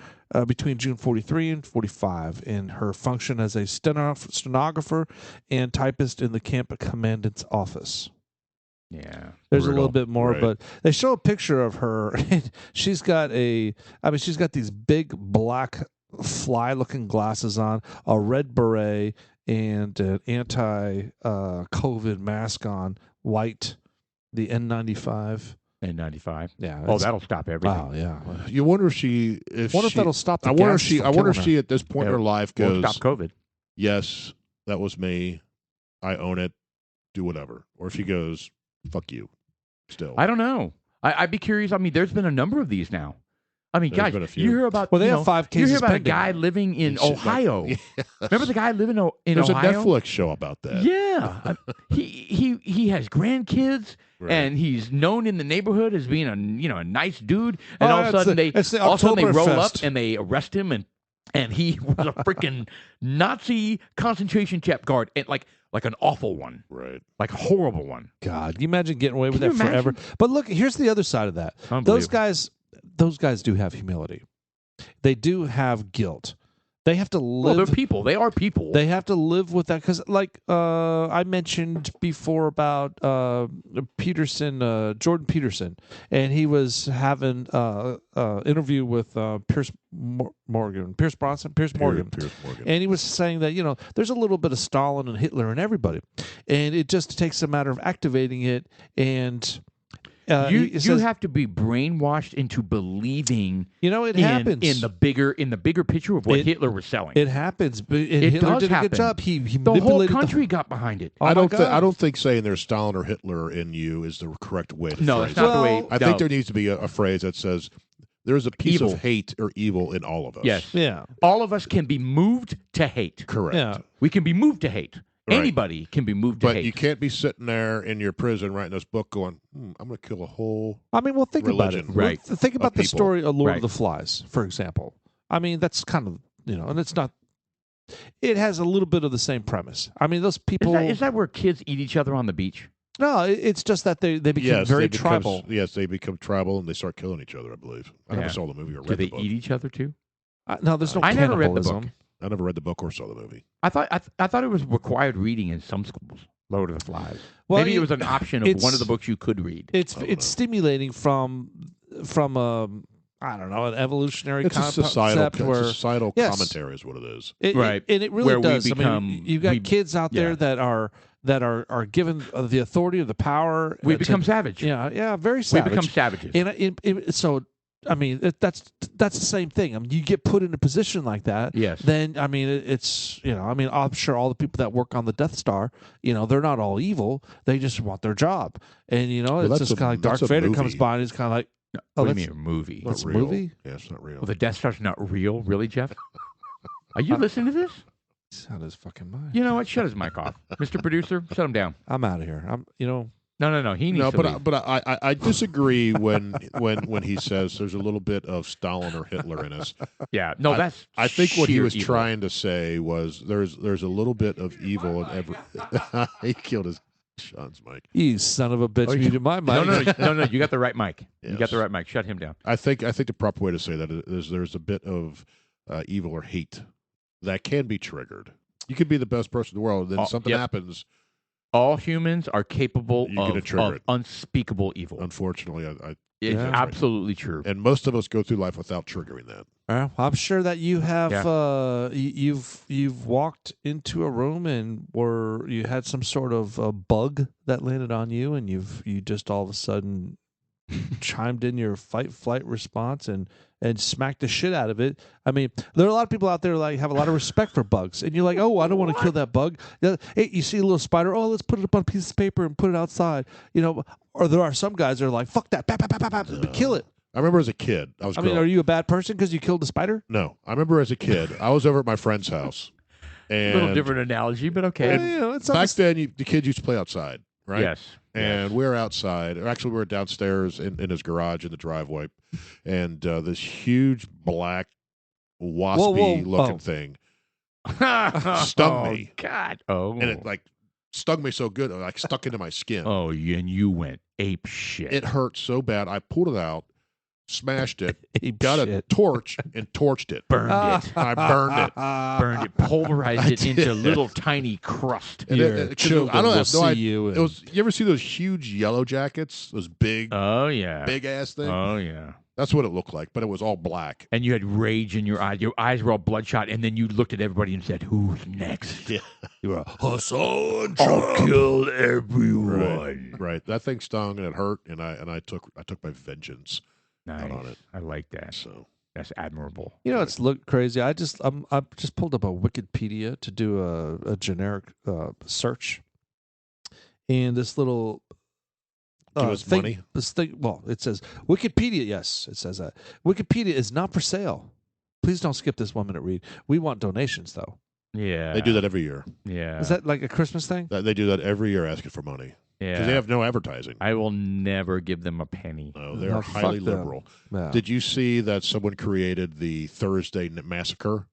between June 43 and 45 in her function as a stenographer and typist in the camp commandant's office. Yeah. There's a Brutal. little bit more, Right. but they show a picture of her. She's got she's got these big black fly-looking glasses on, a red beret, and an anti-COVID mask on, white, the N95. And 95. Yeah. Oh, that'll stop everything. wow. Yeah. You wonder if Wonder if that'll stop the I wonder if gas she from I wonder if killing she at this point in her Yeah. life Won't goes, stop COVID. yes, that was me. I own it. Do whatever. Or if she goes, fuck you. Still. I don't know. I'd be curious. I mean, there's been a number of these now. I mean, There's guys, been a few. you hear about Well, they you have know, 5 you cases hear about pending. a guy living in Shit, like- Ohio. Yes. Remember the guy living in There's Ohio? a Netflix show about that. Yeah, he has grandkids, Right. and he's known in the neighborhood as being a nice dude. And Oh, all of a it's sudden the all of a sudden they roll up Oktoberfest. and they arrest him, and he was a freaking Nazi concentration camp guard, and like an awful one, Right. like a horrible one. God, can you imagine getting away with Can that you forever? imagine? But look, here's the other side of that. Those Unbelievable. guys do have humility. They do have guilt. They have to Well, live. they're people. They are people. They have to live with that because, like I mentioned before about Jordan Peterson, and he was having interview with Pierce Morgan, Pierce Morgan, and he was saying that there's a little bit of Stalin and Hitler in everybody, and it just takes a matter of activating it and. You have to be brainwashed into believing. It happens in the bigger picture of what Hitler was selling. It happens, but It Hitler does did a happen. good job. He The whole manipulated country got behind it. Oh I my God. don't think saying there's Stalin or Hitler in you is the correct way to No, phrase it's not the way. it. I think there needs to be a phrase that says there's a piece Evil. of hate or evil in all of us. Yes. Yeah. All of us can be moved to hate. Correct. Yeah. We can be moved to hate. Right. Anybody can be moved to But hate. you can't be sitting there in your prison writing this book going, I'm going to kill a whole I mean, well, think about it. religion Right. Think about the people. story of Lord Right. of the Flies, for example. I mean, that's kind of and it's not. It has a little bit of the same premise. I mean, those people. Is that where kids eat each other on the beach? No, it's just that they become very tribal. Yes, they become tribal and they start killing each other, I believe. I never Yeah. saw the movie or Do read they the book. eat each other too? No, there's no I never read the cannibalism. book. I never read the book or saw the movie. I thought it was required reading in some schools. Lord of the Flies. Well, Maybe it was an option of one of the books you could read. It's stimulating from I don't know, an evolutionary It's a concept societal Yes. commentary is what it is. Right. And it really Where we does. I become- mean, you got kids out there that are given the authority or the power. We become savage. Yeah, very We savage. become savages. And so, I mean, that's the same thing. I mean, you get put in a position like that. Yes. Then, I mean, it's I'm sure all the people that work on the Death Star, they're not all evil. They just want their job. And it's that's just a- kind of like that's Darth a Vader movie. comes by and he's kind of like, What do you that's- mean a movie? Not That's a real. movie? Yeah, it's not real. Well, the Death Star's not real, really, Jeff? Are you listening to this? He's out of his fucking mind. You know what? Shut his mic off, Mr. Producer. Shut him down. I'm out of here. No. He needs No, to but leave. I disagree when he says there's a little bit of Stalin or Hitler in us. Yeah, no, that's. I think what he sheer was evil. trying to say was there's a little bit of evil in every. He killed Sean's mic. You son of a bitch, Oh, you- muted my mic. No. You got the right mic. You got Yes. the right mic. Shut him down. I think the proper way to say that is there's a bit of evil or hate that can be triggered. You could be the best person in the world, and then something yep. happens. All humans are capable You're gonna trigger of it. unspeakable evil. Unfortunately, It's Yeah. absolutely true. and most of us go through life without triggering that. I'm sure that you have Yeah. you've walked into a room and you had some sort of bug that landed on you, and you just all of a sudden chimed in your fight-flight response and smacked the shit out of it. I mean, there are a lot of people out there like have a lot of respect for bugs, and you're like, oh, I don't want to kill that bug. Hey, you see a little spider, oh, let's put it up on a piece of paper and put it outside. Or there are some guys that are like, fuck that, bap, bap, bap, bap, bap, kill it. I remember as a kid, I was. Are you a bad person because you killed a spider? No, I remember as a kid, I was over at my friend's house, A and little different analogy, but okay. It's back then the kids used to play outside, right? Yes. And we were outside, or actually we were downstairs in his garage in the driveway, and this huge black waspy looking thing stung me. God. Oh. And it like stung me so good, it like stuck into my skin. Oh, and you went ape shit. It hurt so bad. I pulled it out, smashed it, Ape got a shit. torch and torched it. Burned it. I burned it. Burned it. Pulverized it into little tiny crust. And Your 'cause children I don't will have no see idea. you. It was. You ever see those huge yellow jackets? Those big, Oh, yeah. big ass things. Oh, yeah. That's what it looked like, but it was all black. And you had rage in your eyes. Your eyes were all bloodshot, and then you looked at everybody and said, "Who's next?" Yeah. You were Hassan. I'll kill everyone. Right. That thing stung and it hurt, and I took my vengeance Nice. out on it. I like that. So That's admirable. It's look crazy. I just pulled up a Wikipedia to do a generic search, and this little give us money. This thing. Well, it says Wikipedia. Yes, it says that Wikipedia is not for sale. Please don't skip this 1 minute read. We want donations though. Yeah. They do that every year. Yeah. Is that like a Christmas thing? They do that every year, asking for money Yeah. because they have no advertising. I will never give them a penny. No, they No, are fuck highly them. liberal. Yeah. Did you see that someone created the Thursday Night Massacre?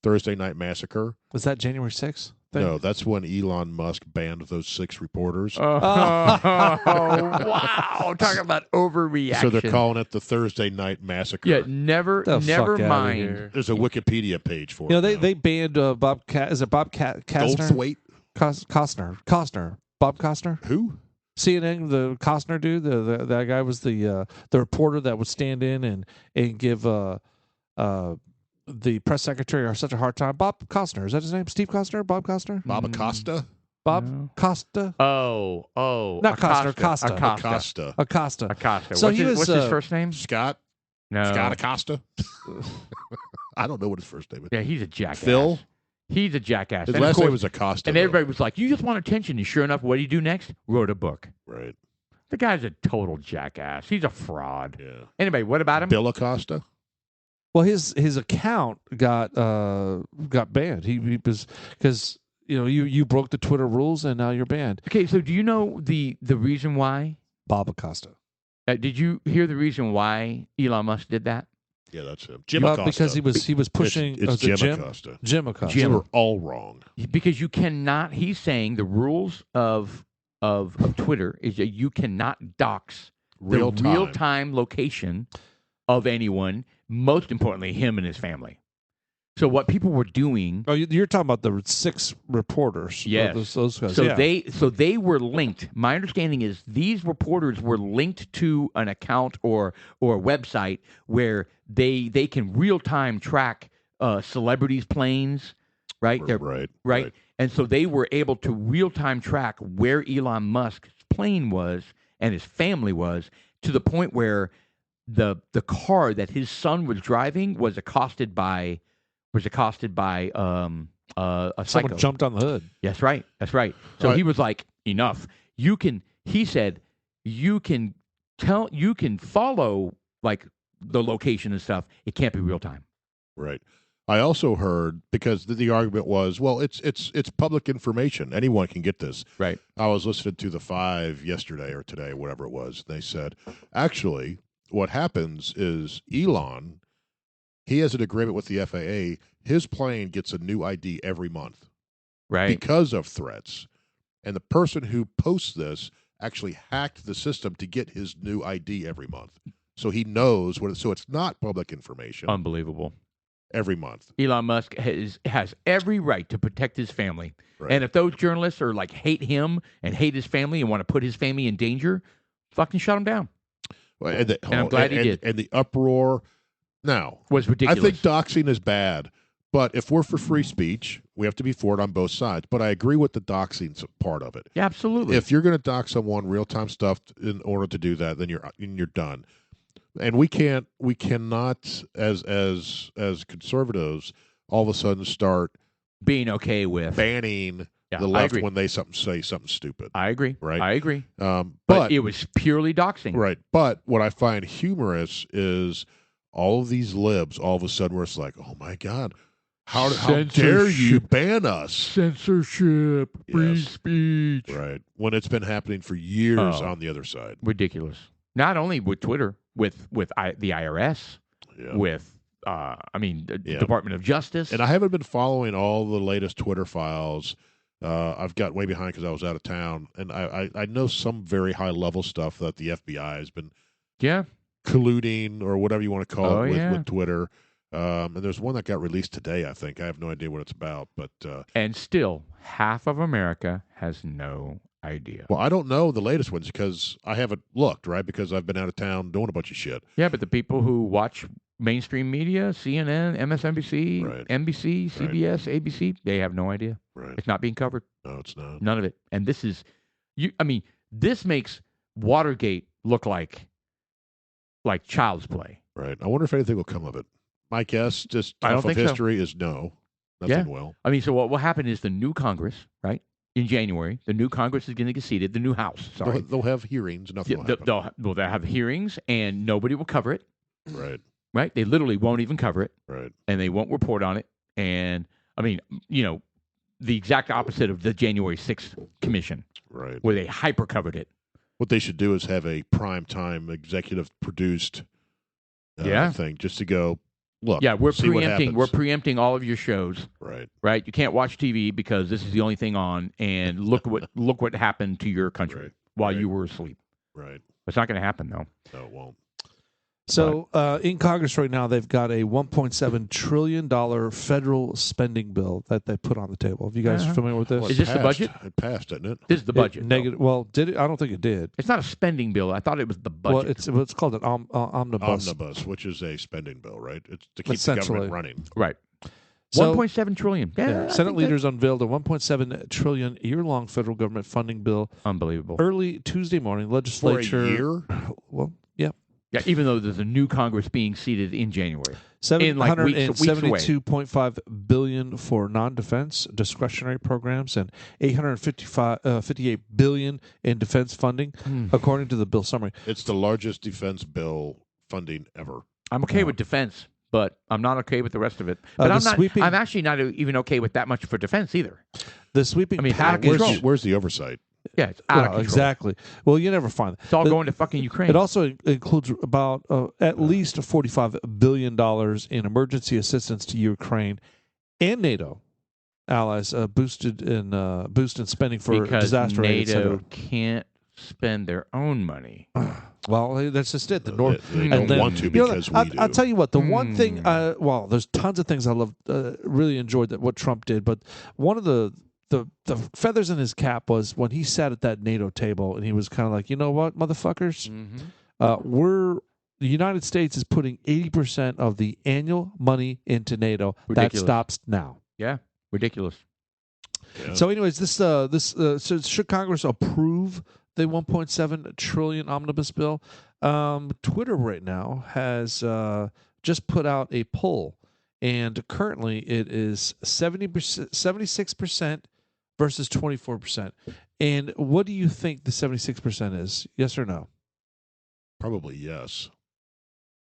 Was that January 6th? thing? No, that's when Elon Musk banned those 6 reporters. Oh, wow. Talking about overreaction. So they're calling it the Thursday Night Massacre. Yeah, never The fuck outta mind. here. There's a Wikipedia page for You know, it. they banned Bob. Is it Bob Kastner? Goldthwait? Costner. Bob Costner. Who? CNN, the Costner dude. That guy was the reporter that would stand in and give the press secretary such a hard time. Bob Costner, is that his name? Steve Costner? Bob Costner? Bob Acosta? Bob No. Costa? Oh. Not Costner, Costa. Acosta. Acosta. Acosta. So what's his first name? Scott? No. Scott Acosta? I don't know what his first name is. Yeah, he's a jackass. Phil? He's a jackass. His And of last course- name was Acosta. And though. everybody was like, you just want attention. And sure enough, what did he do next? Wrote a book. Right. The guy's a total jackass. He's a fraud. Yeah. Anyway, what about him? Bill Acosta? Well, his account got banned. He was because you broke the Twitter rules and now you're banned. Okay, so do you know the reason why? Bob Acosta. Did you hear the reason why Elon Musk did that? Yeah, that's him. Jim Well, Acosta. because he was pushing. It's was it Jim Acosta. Jim Acosta. You were all wrong. Because you cannot. He's saying the rules of Twitter is that you cannot dox the Real time. real-time location of anyone. Most importantly, him and his family. So what people were doing. Oh, you're talking about the 6 reporters. Yes. Those guys. So yeah. they were linked. My understanding is these reporters were linked to an account or a website where they can real time track celebrities' planes, right? Right. And so they were able to real time track where Elon Musk's plane was and his family was, to the point where the car that his son was driving was accosted by a psycho. Someone jumped on the hood. That's right. So he was like, enough. He said, you can follow like the location and stuff. It can't be real time. Right. I also heard, because the argument was, well, it's public information. Anyone can get this. Right. I was listening to the 5 yesterday or today, whatever it was. And they said, actually, what happens is Elon, he has an agreement with the FAA. His plane gets a new ID every month. Right. Because of threats. And the person who posts this actually hacked the system to get his new ID every month. So he knows so it's not public information. Unbelievable. Every month. Elon Musk has every right to protect his family. Right. And if those journalists are like hate him and hate his family and want to put his family in danger, fucking shut him down. Well, And I'm glad he did. And the uproar. Now, Was ridiculous. I think doxing is bad, but if we're for free speech, we have to be for it on both sides. But I agree with the doxing part of it. Yeah, absolutely. If you're going to dox someone real-time stuff in order to do that, then you're done. And we cannot as conservatives all of a sudden start being okay with banning Yeah, the I left agree. when they say something stupid. I agree. Right. I agree. But But it was purely doxing. right. But what I find humorous is all of these libs all of a sudden where it's like, oh my God, how dare you ban us? Censorship, free Yes. speech. Right. When it's been happening for years Oh. on the other side. Ridiculous. Not only with Twitter, with the IRS, Yeah. with the Yeah. Department of Justice. And I haven't been following all the latest Twitter files. I've got way behind because I was out of town, and I know some very high level stuff that the FBI has been yeah. colluding or whatever you want to call Oh, it yeah. with Twitter. And there's one that got released today. I think I have no idea what it's about, but And still, half of America has no idea. well, I don't know the latest ones because I haven't looked, right? Because I've been out of town doing a bunch of shit. Yeah, but the people who watch mainstream media, CNN, MSNBC, Right. NBC, CBS, ABC, they have no idea. Right? It's not being covered. No, it's not. None of it. And this is, this makes Watergate look like child's play. Right. I wonder if anything will come of it. My guess, just I don't off of think so. history, is no. Nothing will. So what will happen is the new Congress, right, in January, the new Congress is going to get seated, the new House, sorry. They'll have hearings. Nothing will happen. They'll have hearings, and nobody will cover it, Right. right? They literally won't even cover it, Right. and they won't report on it. And, the exact opposite of the January 6th commission, Right. where they hyper-covered it. What they should do is have a prime time executive produced Yeah. thing just to go, Look, Yeah, we're see what preempting. happens. We're preempting all of your shows. Right. Right. You can't watch TV because this is the only thing on. And look what happened to your country Right. while Right. you were asleep. Right. It's not going to happen though. No, it won't. So in Congress right now, they've got a $1.7 trillion federal spending bill that they put on the table. Have you guys familiar with this? Well, Is it this the passed. budget? It passed, didn't it? This is the budget. though. Negative. Well, did it? I don't think it did. It's not a spending bill. I thought it was the budget. Well, it's called an omnibus. Omnibus, which is a spending bill, right? It's to keep the Essentially. government running. Right. So- 1.7 trillion. Yeah. I Senate think leaders unveiled a $1.7 trillion year-long federal government funding bill that's unbelievable. early Tuesday morning. For Legislature. a year? Well, yeah. Yeah, even though there's a new Congress being seated in January. In like weeks away. $772.5 billion for non-defense discretionary programs and $858 billion in defense funding, according to the bill summary. It's the largest defense bill funding ever. I'm okay with defense, but I'm not okay with the rest of it. But the I'm not. sweeping- I'm actually not even okay with that much for defense either. The sweeping I mean, out of package. control. Where's the oversight? Yeah, it's out of control. Exactly. Well, you never find that. It's all The- going to fucking Ukraine. It also includes about at least $45 billion in emergency assistance to Ukraine and NATO allies, boost in spending for because disaster aid, et NATO cetera. can't spend their own money. Well, that's just it. The North They and don't then- want to you know, because we do. I'll tell you what. The one thing, well, there's tons of things I love, really enjoyed that what Trump did, but one of the feathers in his cap was when he sat at that NATO table and he was kind of like, you know what, motherfuckers, the United States is putting 80% of the annual money into NATO. Ridiculous. That stops now. Yeah, ridiculous. Yeah. So, anyways, so should Congress approve the 1.7 trillion omnibus bill? Twitter right now has just put out a poll, and currently it is 76% versus 24%. And what do you think the 76% is? Yes or no? Probably yes.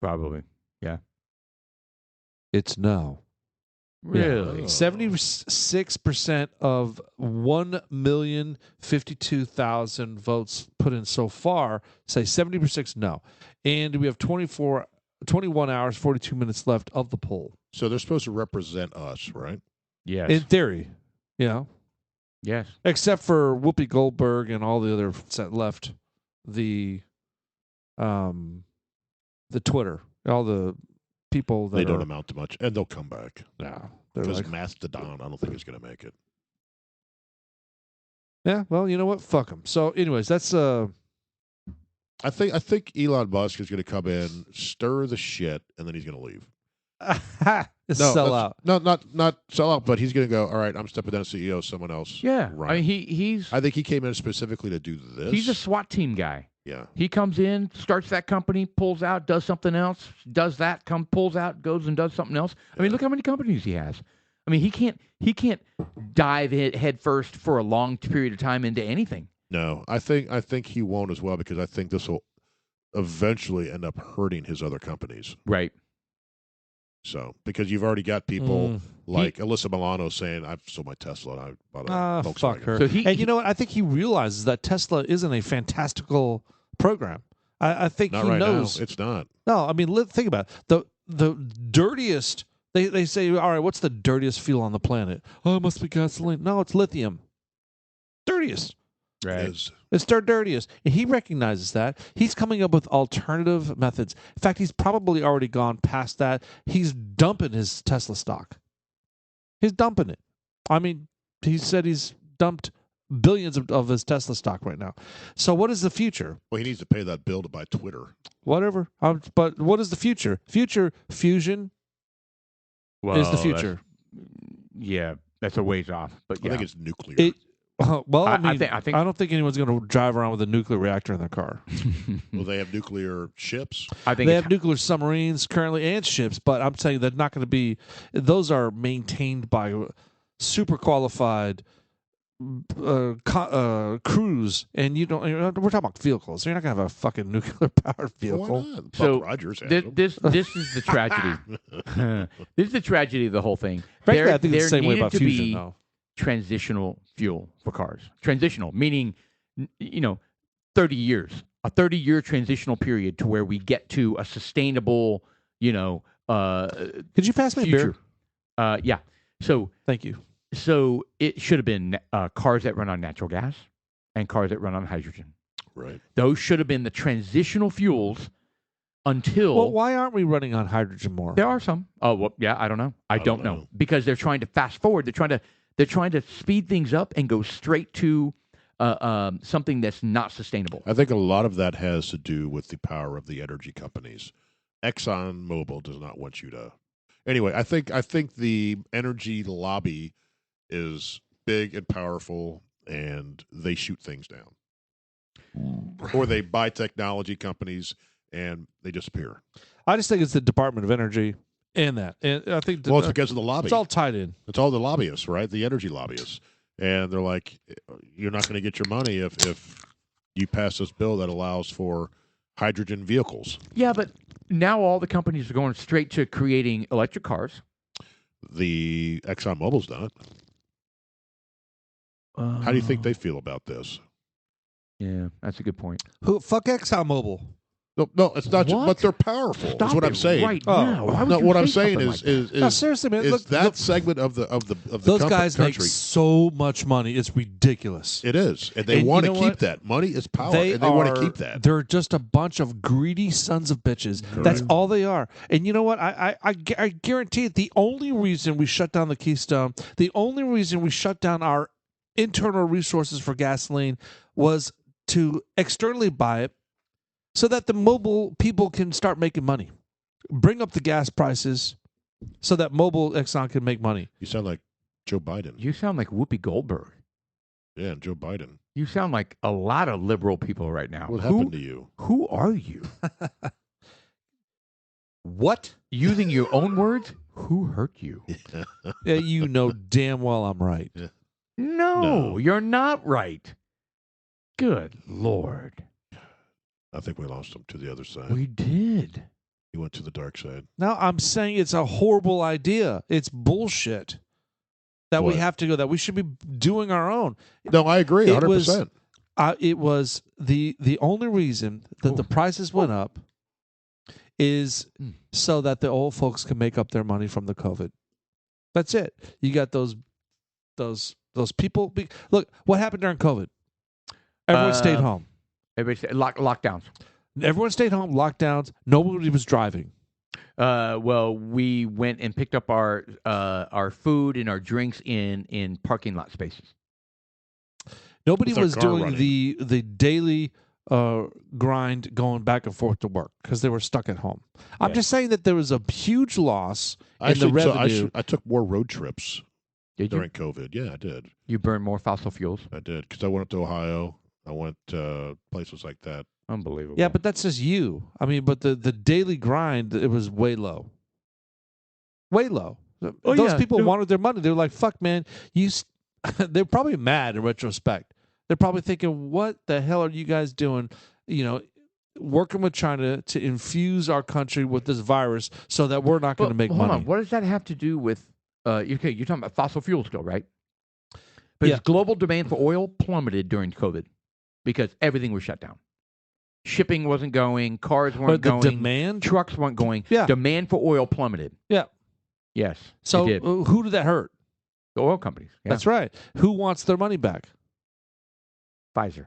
Probably. Yeah. It's no. Really? 76% of 1,052,000 votes put in so far say 76 no. And we have 21 hours, 42 minutes left of the poll. So they're supposed to represent us, right? Yes. In theory, yes. except for Whoopi Goldberg and all the other that left the Twitter, all the people that They don't amount to much, and they'll come back. No, they're Because like, Mastodon, I don't think is going to make it. yeah. Well, you know what? Fuck them. So, anyways, that's I think Elon Musk is going to come in, stir the shit, and then he's going to leave. sell out. No, not sell out, but he's going to go. All right, I'm stepping down as CEO. Someone else. Yeah. run I mean, it." he's I think he came in specifically to do this. he's a SWAT team guy. Yeah. He comes in, starts that company, pulls out, does something else, does that, pulls out, goes and does something else. I mean, look how many companies he has. I mean, he can't dive head first for a long period of time into anything. No, I think he won't as well because I think this will eventually end up hurting his other companies. Right. So because you've already got people like Alyssa Milano saying, "I've sold my Tesla and I bought a Volkswagen." Fuck her. So and you know what? I think he realizes that Tesla isn't a fantastical program. I think Not he right knows. now. It's not. No, I mean, think about it. The dirtiest. They say, all right, what's the dirtiest fuel on the planet? Oh, it must be gasoline. No, it's lithium. Dirtiest. Right. It's their dirtiest. And he recognizes that. He's coming up with alternative methods. In fact, he's probably already gone past that. He's dumping his Tesla stock. He's dumping it. I mean, he said he's dumped billions of his Tesla stock right now. So what is the future? Well, he needs to pay that bill to buy Twitter. Whatever. But what is the future? Fusion is the future. Yeah, that's a ways off. But yeah. I think it's nuclear. Well, I I mean, think- I don't think anyone's going to drive around with a nuclear reactor in their car. Will they have nuclear ships? I think They it's have nuclear submarines currently and ships, but I'm saying they're not going to be. Those are maintained by super qualified crews, and you don't. We're talking about vehicles. So you're not going to have a fucking nuclear powered vehicle. Why not? So, Buck Rogers has This, them. this is the tragedy. This is the tragedy of the whole thing. Frankly, I think it's the there same way needed about to fusion, be though. transitional fuel for cars. Transitional, meaning, 30 years. A 30-year transitional period to where we get to a sustainable, Could you pass me a future. beer? Yeah. So Thank you. it should have been cars that run on natural gas and cars that run on hydrogen. Right. Those should have been the transitional fuels until. Well, why aren't we running on hydrogen more? There are some. Oh, well, yeah, I don't know. I don't know because they're trying to fast forward. They're trying to speed things up and go straight to something that's not sustainable. I think a lot of that has to do with the power of the energy companies. ExxonMobil does not want you to. Anyway, I think the energy lobby is big and powerful, and they shoot things down, or they buy technology companies and they disappear. I just think it's the Department of Energy and that. And I think Well, it's because of the lobby. it's all tied in. It's all the lobbyists, right? The energy lobbyists. And they're like, you're not going to get your money if you pass this bill that allows for hydrogen vehicles. Yeah, but now all the companies are going straight to creating electric cars. The ExxonMobil's done it. How do you think they feel about this? Yeah, that's a good point. Fuck ExxonMobil. No, it's not. What? But they're powerful. Stop That's what it I'm saying. right Oh. now. Why would No, you what I'm say saying something like that? No, seriously, man. is Look, that look, segment of the those guys make country. so much money. It's ridiculous. It is, and they And want you to know keep what? that. Money is power, and they want to keep that. They're just a bunch of greedy sons of bitches. That's all they are. And you know what? I guarantee it. The only reason we shut down the Keystone, the only reason we shut down our internal resources for gasoline was to externally buy it so that the mobile people can start making money. Bring up the gas prices so that mobile Exxon can make money. You sound like Joe Biden. You sound like Whoopi Goldberg. Yeah, Joe Biden. You sound like a lot of liberal people right now. What happened to you? Who are you? What? Using your own words? Who hurt you? Yeah, you know damn well I'm right. No, you're not right. Good Lord. I think we lost him to the other side. We did. He went to the dark side. Now I'm saying it's a horrible idea. It's bullshit that we What? have to go. That we should be doing our own. No, I agree, It 100%. It was the only reason that the prices went up is so that the old folks can make up their money from the COVID. That's it. You got those people. Look, what happened during COVID? Everyone stayed home. Everybody said lockdowns. Everyone stayed home. Lockdowns. Nobody was driving. Well, we went and picked up our food and our drinks in parking lot spaces. Nobody With our was car doing running. the daily grind going back and forth to work because they were stuck at home. I'm Yeah. just saying that there was a huge loss in Actually, the so revenue. I took more road trips Did you? during COVID. Yeah, I did. You burn more fossil fuels? I did because I went up to Ohio. I went to places like that. Unbelievable. Yeah, but that's just you. I mean, but the daily grind, it was way low. Way low. Oh, Those yeah. people No. wanted their money. They were like, fuck, man. They're probably mad in retrospect. They're probably thinking, what the hell are you guys doing? You know, working with China to infuse our country with this virus so that we're not going to make hold money. on. What does that have to do with? Okay, you're talking about fossil fuels, still, right? Because Yeah. global demand for oil plummeted during COVID because everything was shut down. Shipping wasn't going. Cars But weren't the going. demand? Trucks weren't going. Yeah. Demand for oil plummeted. Yeah. Yes. So it did. who did that hurt? The oil companies. Yeah. That's right. Who wants their money back? Pfizer.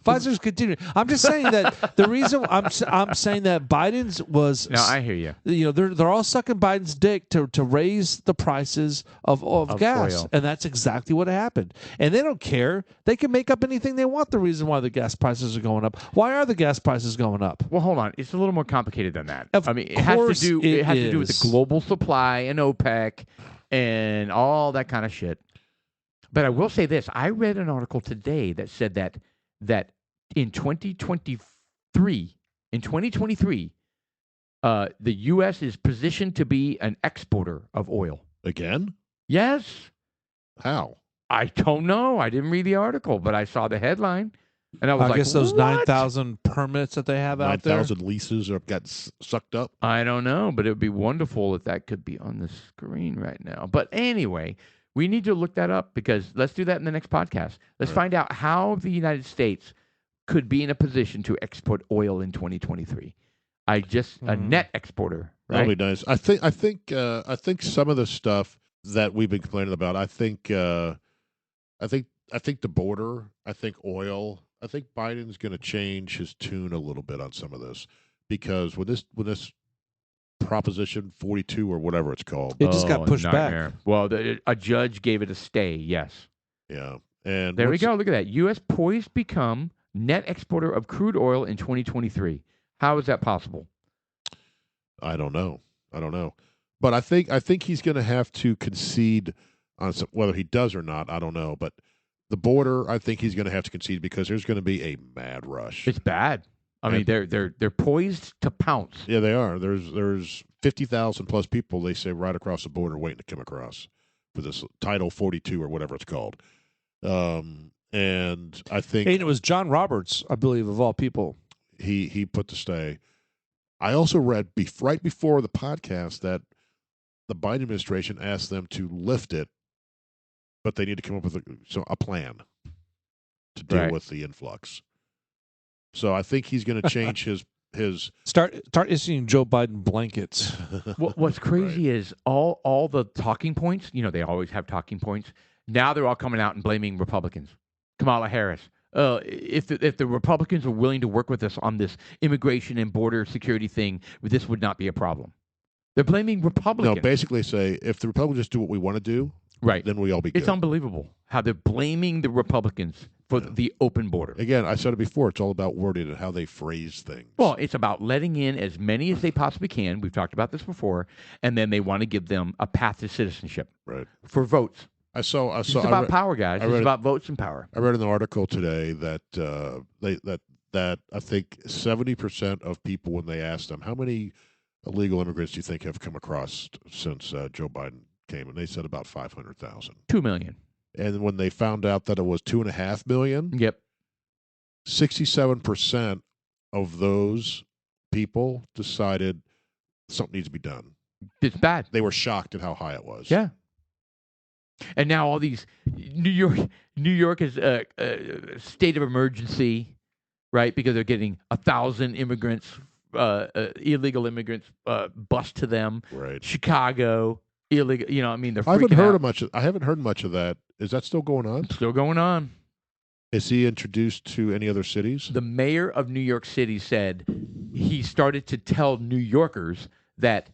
Pfizer's continuing. I'm just saying that the reason I'm saying that Biden's was No, I hear you. you know they're all sucking Biden's dick to raise the prices of gas, oil. and that's exactly what happened. And they don't care. They can make up anything they want. The reason why the gas prices are going up. Why are the gas prices going up? Well, hold on. It's a little more complicated than that. Of I mean, it has course to do. It has to do with is. the global supply and OPEC and all that kind of shit. But I will say this: I read an article today that said that in 2023, the U.S. is positioned to be an exporter of oil. Again? Yes, How? I don't know. I didn't read the article, but I saw the headline, and I was I like, guess those what? 9,000 permits that they have out there. 9,000 leases got sucked up. I don't know, but it would be wonderful if that could be on the screen right now. But anyway, we need to look that up because let's do that in the next podcast. Let's find out how the United States could be in a position to export oil in 2023. A net exporter That'll right? be nice. I think some of the stuff that we've been complaining about. I think the border. I think oil. I think Biden's going to change his tune a little bit on some of this because when this Proposition 42 or whatever it's called, It just got pushed nightmare. back. Well, a judge gave it a stay. Yes. yeah, and There we go. Look at that. U.S. poised to become net exporter of crude oil in 2023. How is that possible? I don't know. But I think he's going to have to concede on some, whether he does or not. I don't know. But the border, I think he's going to have to concede because there's going to be a mad rush. It's bad. I mean, they're poised to pounce. Yeah, they are. There's 50,000 plus people, they say, right across the border waiting to come across for this Title 42 or whatever it's called. And I think And it was John Roberts, I believe, of all people. he put the stay. I also read right before the podcast that the Biden administration asked them to lift it, but they need to come up with a plan to deal Right. with the influx. So I think he's going to change his Start issuing Joe Biden blankets. What's crazy is all the talking points. You know, they always have talking points. Now they're all coming out and blaming Republicans. Kamala Harris. If the Republicans were willing to work with us on this immigration and border security thing, this would not be a problem. They're blaming Republicans. No, basically say if the Republicans just do what we want to do, right? then we all be good. It's unbelievable how they're blaming the Republicans for the open border. Again, I said it before. It's all about wording and how they phrase things. Well, it's about letting in as many as they possibly can. We've talked about this before, and then they want to give them a path to citizenship, right, for votes. I saw. It's about power, guys. It's about votes and power. I read an article today that that I think 70% of people, when they asked them how many illegal immigrants do you think have come across since Joe Biden came, and they said about 500,000. 2 million. And when they found out that it was 2.5 million, Yep. 67% of those people decided something needs to be done. It's bad. They were shocked at how high it was. Yeah. And now all these New York is a state of emergency, right? Because they're getting 1,000 immigrants, illegal immigrants, bused to them. Right. Chicago, illegal. You know, I mean, they're. I haven't freaking heard out. of much. I haven't heard much of that. Is that still going on? Still going on. Is he introduced to any other cities? The mayor of New York City said he started to tell New Yorkers that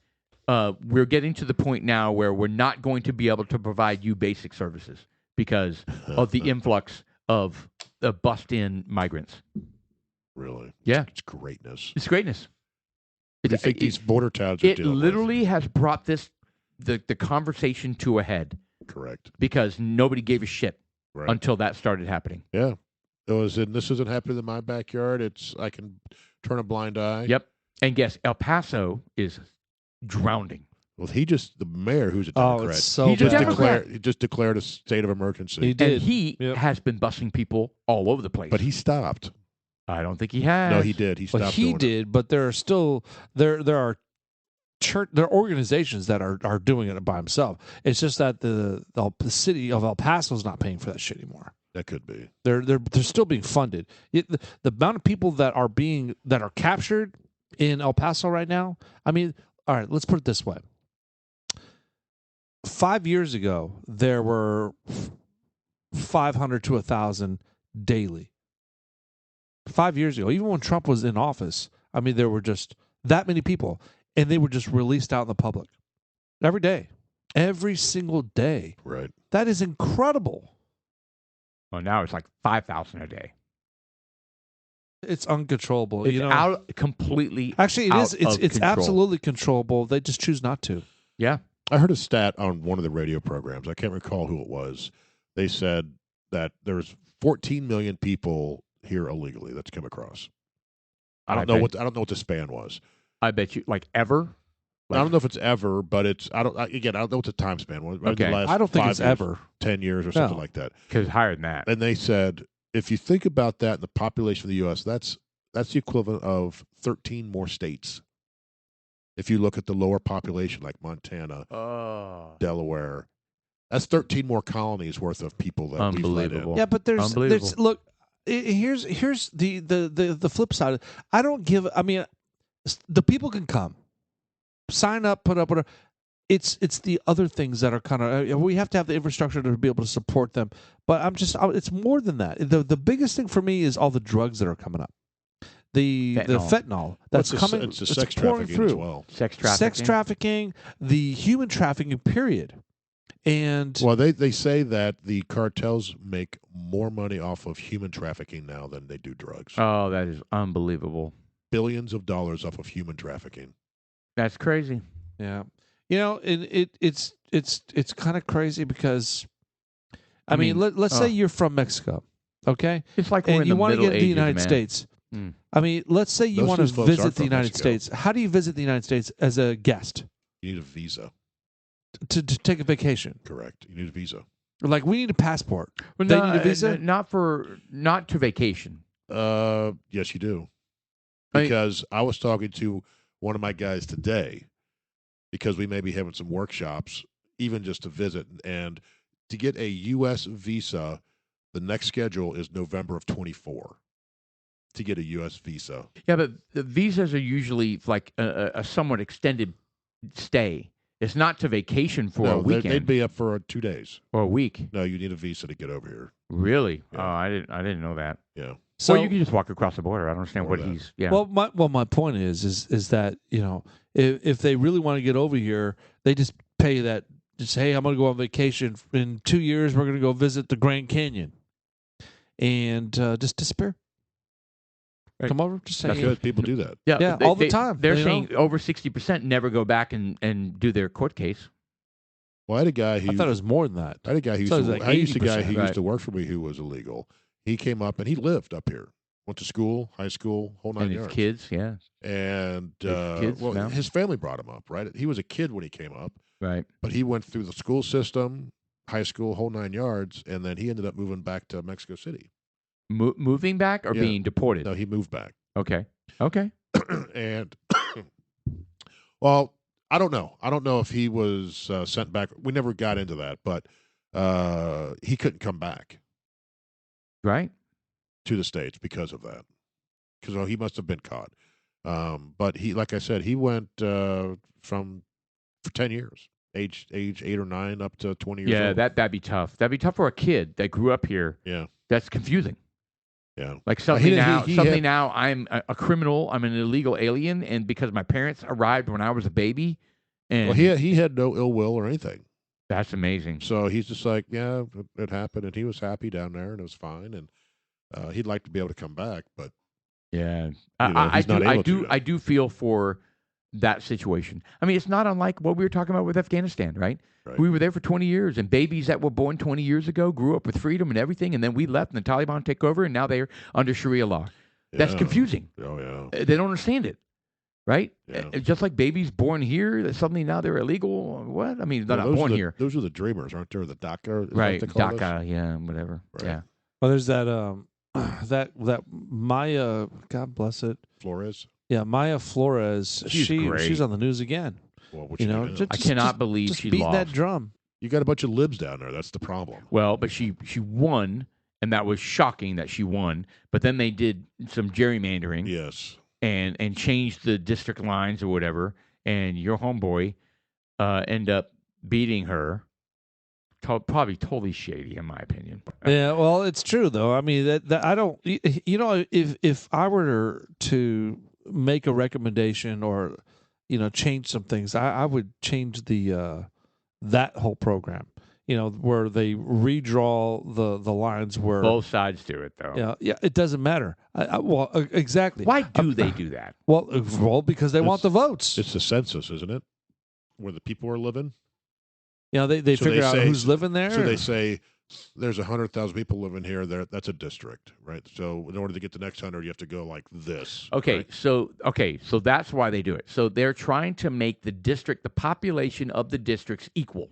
we're getting to the point now where we're not going to be able to provide you basic services because of the influx of bust-in migrants. Really? Yeah. It's greatness. It's greatness. What do you think these border towns are It dealing literally has brought the conversation to a head with? Correct. because nobody gave a shit Right. until that started happening. Yeah. It was in, this isn't happening in my backyard. I can turn a blind eye. Yep. And guess El Paso is drowning. Well, the mayor, who's a Oh, Democrat, it's so He's a bad. Democrat. he just declared a state of emergency. He did. And he Yep. has been busing people all over the place. But he stopped. I don't think he has. No, he did. He stopped. Well, he doing it. did, but there are still there are there are organizations that are doing it by himself. It's just that the city of El Paso is not paying for that shit anymore. That could be. They're still being funded. The amount of people that are captured in El Paso right now. I mean, all right, let's put it this way. 5 years ago, there were 500 to 1,000 daily. 5 years ago, even when Trump was in office, I mean, there were just that many people, and they were just released out in the public every day, every single day. Right. That is incredible. Well, now it's like 5,000 a day. It's uncontrollable. It's out completely. Actually, it out is. It's of control. absolutely controllable. They just choose not to. Yeah. I heard a stat on one of the radio programs. I can't recall who it was. They said that there's 14 million people here illegally that's come across. I don't know what the span was. I bet you, like ever. I don't know if it's ever, but it's I don't know what the time span was. Maybe Okay. the last I don't think 5 it's years, ever. 10 years or something like that. Because higher than that. And they said if you think about that in the population of the U.S., that's the equivalent of 13 more states. If you look at the lower population like Montana, Delaware, that's 13 more colonies worth of people that we've let in. Unbelievable. Yeah, but there's Unbelievable. look. Here's the flip side. I don't give. I mean, the people can come. sign up, put up, whatever. It's the other things that are kind of we have to have the infrastructure to be able to support them. But it's more than that. The biggest thing for me is all the drugs that are coming up. The fentanyl that's coming. It's the sex pouring trafficking through. as well. Sex trafficking, the human trafficking, period. And Well, they say that the cartels make more money off of human trafficking now than they do drugs. Oh, that is unbelievable. Billions of dollars off of human trafficking. That's crazy. yeah, it's kind of crazy because I mean let's say you're from Mexico, okay, It's like we're and in you the want to Middle get to the Ages, United man. States. Mm. I mean, let's say you Those want to folks aren't visit the from United Mexico. States. How do you visit the United States as a guest You need a visa. to take a vacation? Correct. You need a visa. Like we need a passport. Well, They no, need a visa? not to vacation. Yes, you do. I mean- Because I was talking to one of my guys today because we may be having some workshops, even just to visit. And to get a U.S. visa, the next schedule is November of 24 to get a U.S. visa. Yeah, but the visas are usually like a somewhat extended stay. It's not to vacation for a No, weekend they'd be up for 2 days. or a week. No, you need a visa to get over here. Really? Yeah. Oh, I didn't know that. Yeah. So Well, you can just walk across the border. I don't understand Or what that. he's. Yeah. Well, my point is that if they really want to get over here, they just pay that. Just hey, I'm going to go on vacation in 2 years. We're going to go visit the Grand Canyon, and just disappear. Right. Come over, just say That's good. People do that. Yeah, all the time, They're you saying over 60% never go back and do their court case. Well, I had a guy who I thought it was more than that. I had a guy who used So it to, was like I used a guy 80%. who Right. used to work for me who was illegal. He came up and he lived up here. Went to school, high school, whole nine And his yards. kids, yeah. And His kids well, now? his family brought him up, right? He was a kid when he came up, Right. but he went through the school system, high school, whole nine yards, and then he ended up moving back to Mexico City. Moving back or Yeah. being deported? No, he moved back. Okay. Okay. And well, I don't know. I don't know if he was sent back. We never got into that, but he couldn't come back Right. to the States because of that. Because he must have been caught. But he, like I said, he went for 10 years, age 8 or 9 up to 20 years Yeah, old. that'd be tough. That'd be tough for a kid that grew up here. Yeah. That's confusing. Yeah. Like suddenly he had- now I'm a criminal. I'm an illegal alien, and because my parents arrived when I was a baby, and Well, he had no ill will or anything. that's amazing. So he's just like, yeah, it happened, and he was happy down there, and it was fine, and he'd like to be able to come back, but Yeah, he's not able to. I do feel for that situation. I mean, it's not unlike what we were talking about with Afghanistan, right? Right. We were there for 20 years, and babies that were born 20 years ago grew up with freedom and everything, and then we left, and the Taliban take over, and now they're under Sharia law. That's Yeah. confusing. Oh yeah. They don't understand it, right? Yeah. Just like babies born here, that suddenly now they're illegal. What? I mean, they're Well, not those born are the, here. Those are the dreamers, aren't there? The DACA, is that Right, what they call those? DACA, yeah, whatever. Right. Yeah. Well, there's that that Maya, God bless it. Flores. Yeah, Maya Flores. She's great. She's on the news again. Well, what You you know, do? I cannot believe just she beating that lost. drum. You got a bunch of libs down there. That's the problem. Well, but she won, and that was shocking that she won. But then they did some gerrymandering Yes. and changed the district lines or whatever, and your homeboy end up beating her. Probably totally shady, in my opinion. Yeah, well, it's true though. I mean, that I don't. If I were to make a recommendation or change some things, I would change the that whole program. Where they redraw the lines where Both sides do it, though. Yeah, it doesn't matter. Well, exactly. Why do they do that? Well, because they want the votes. It's the census, isn't it? Where the people are living. They So figure they out say- who's living there. So they say there's 100,000 people living here. That's a district, right? So in order to get the next 100, you have to go like this. Okay, right? so that's why they do it. So they're trying to make the population of the districts equal.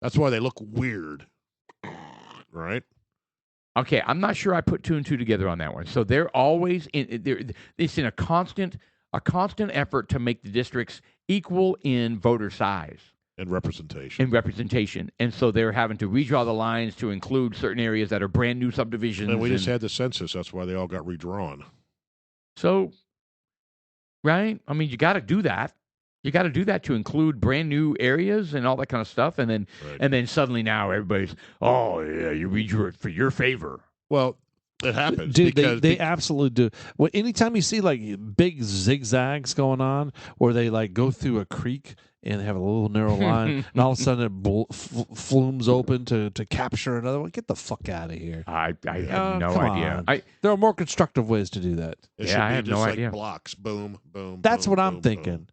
That's why they look weird, right? Okay, I'm not sure I put 2 and 2 together on that one. So they're always it's in a constant effort to make the districts equal in voter size And representation. and representation. And so they're having to redraw the lines to include certain areas that are brand new subdivisions. And we just had the census. That's why they all got redrawn. So, right? I mean, you got to do that. You got to do that to include brand new areas and all that kind of stuff, and then suddenly now everybody's, oh yeah, you read for your favor. Well, it happens. Dude, because they absolutely do. Well, anytime you see like big zigzags going on, or they like go through a creek and they have a little narrow line, and all of a sudden it flumes open to capture another one, get the fuck out of here. I have no come idea. on. There are more constructive ways to do that. It Yeah, should I be have just no like idea. blocks. Boom, boom. That's boom, what I'm boom, thinking. boom.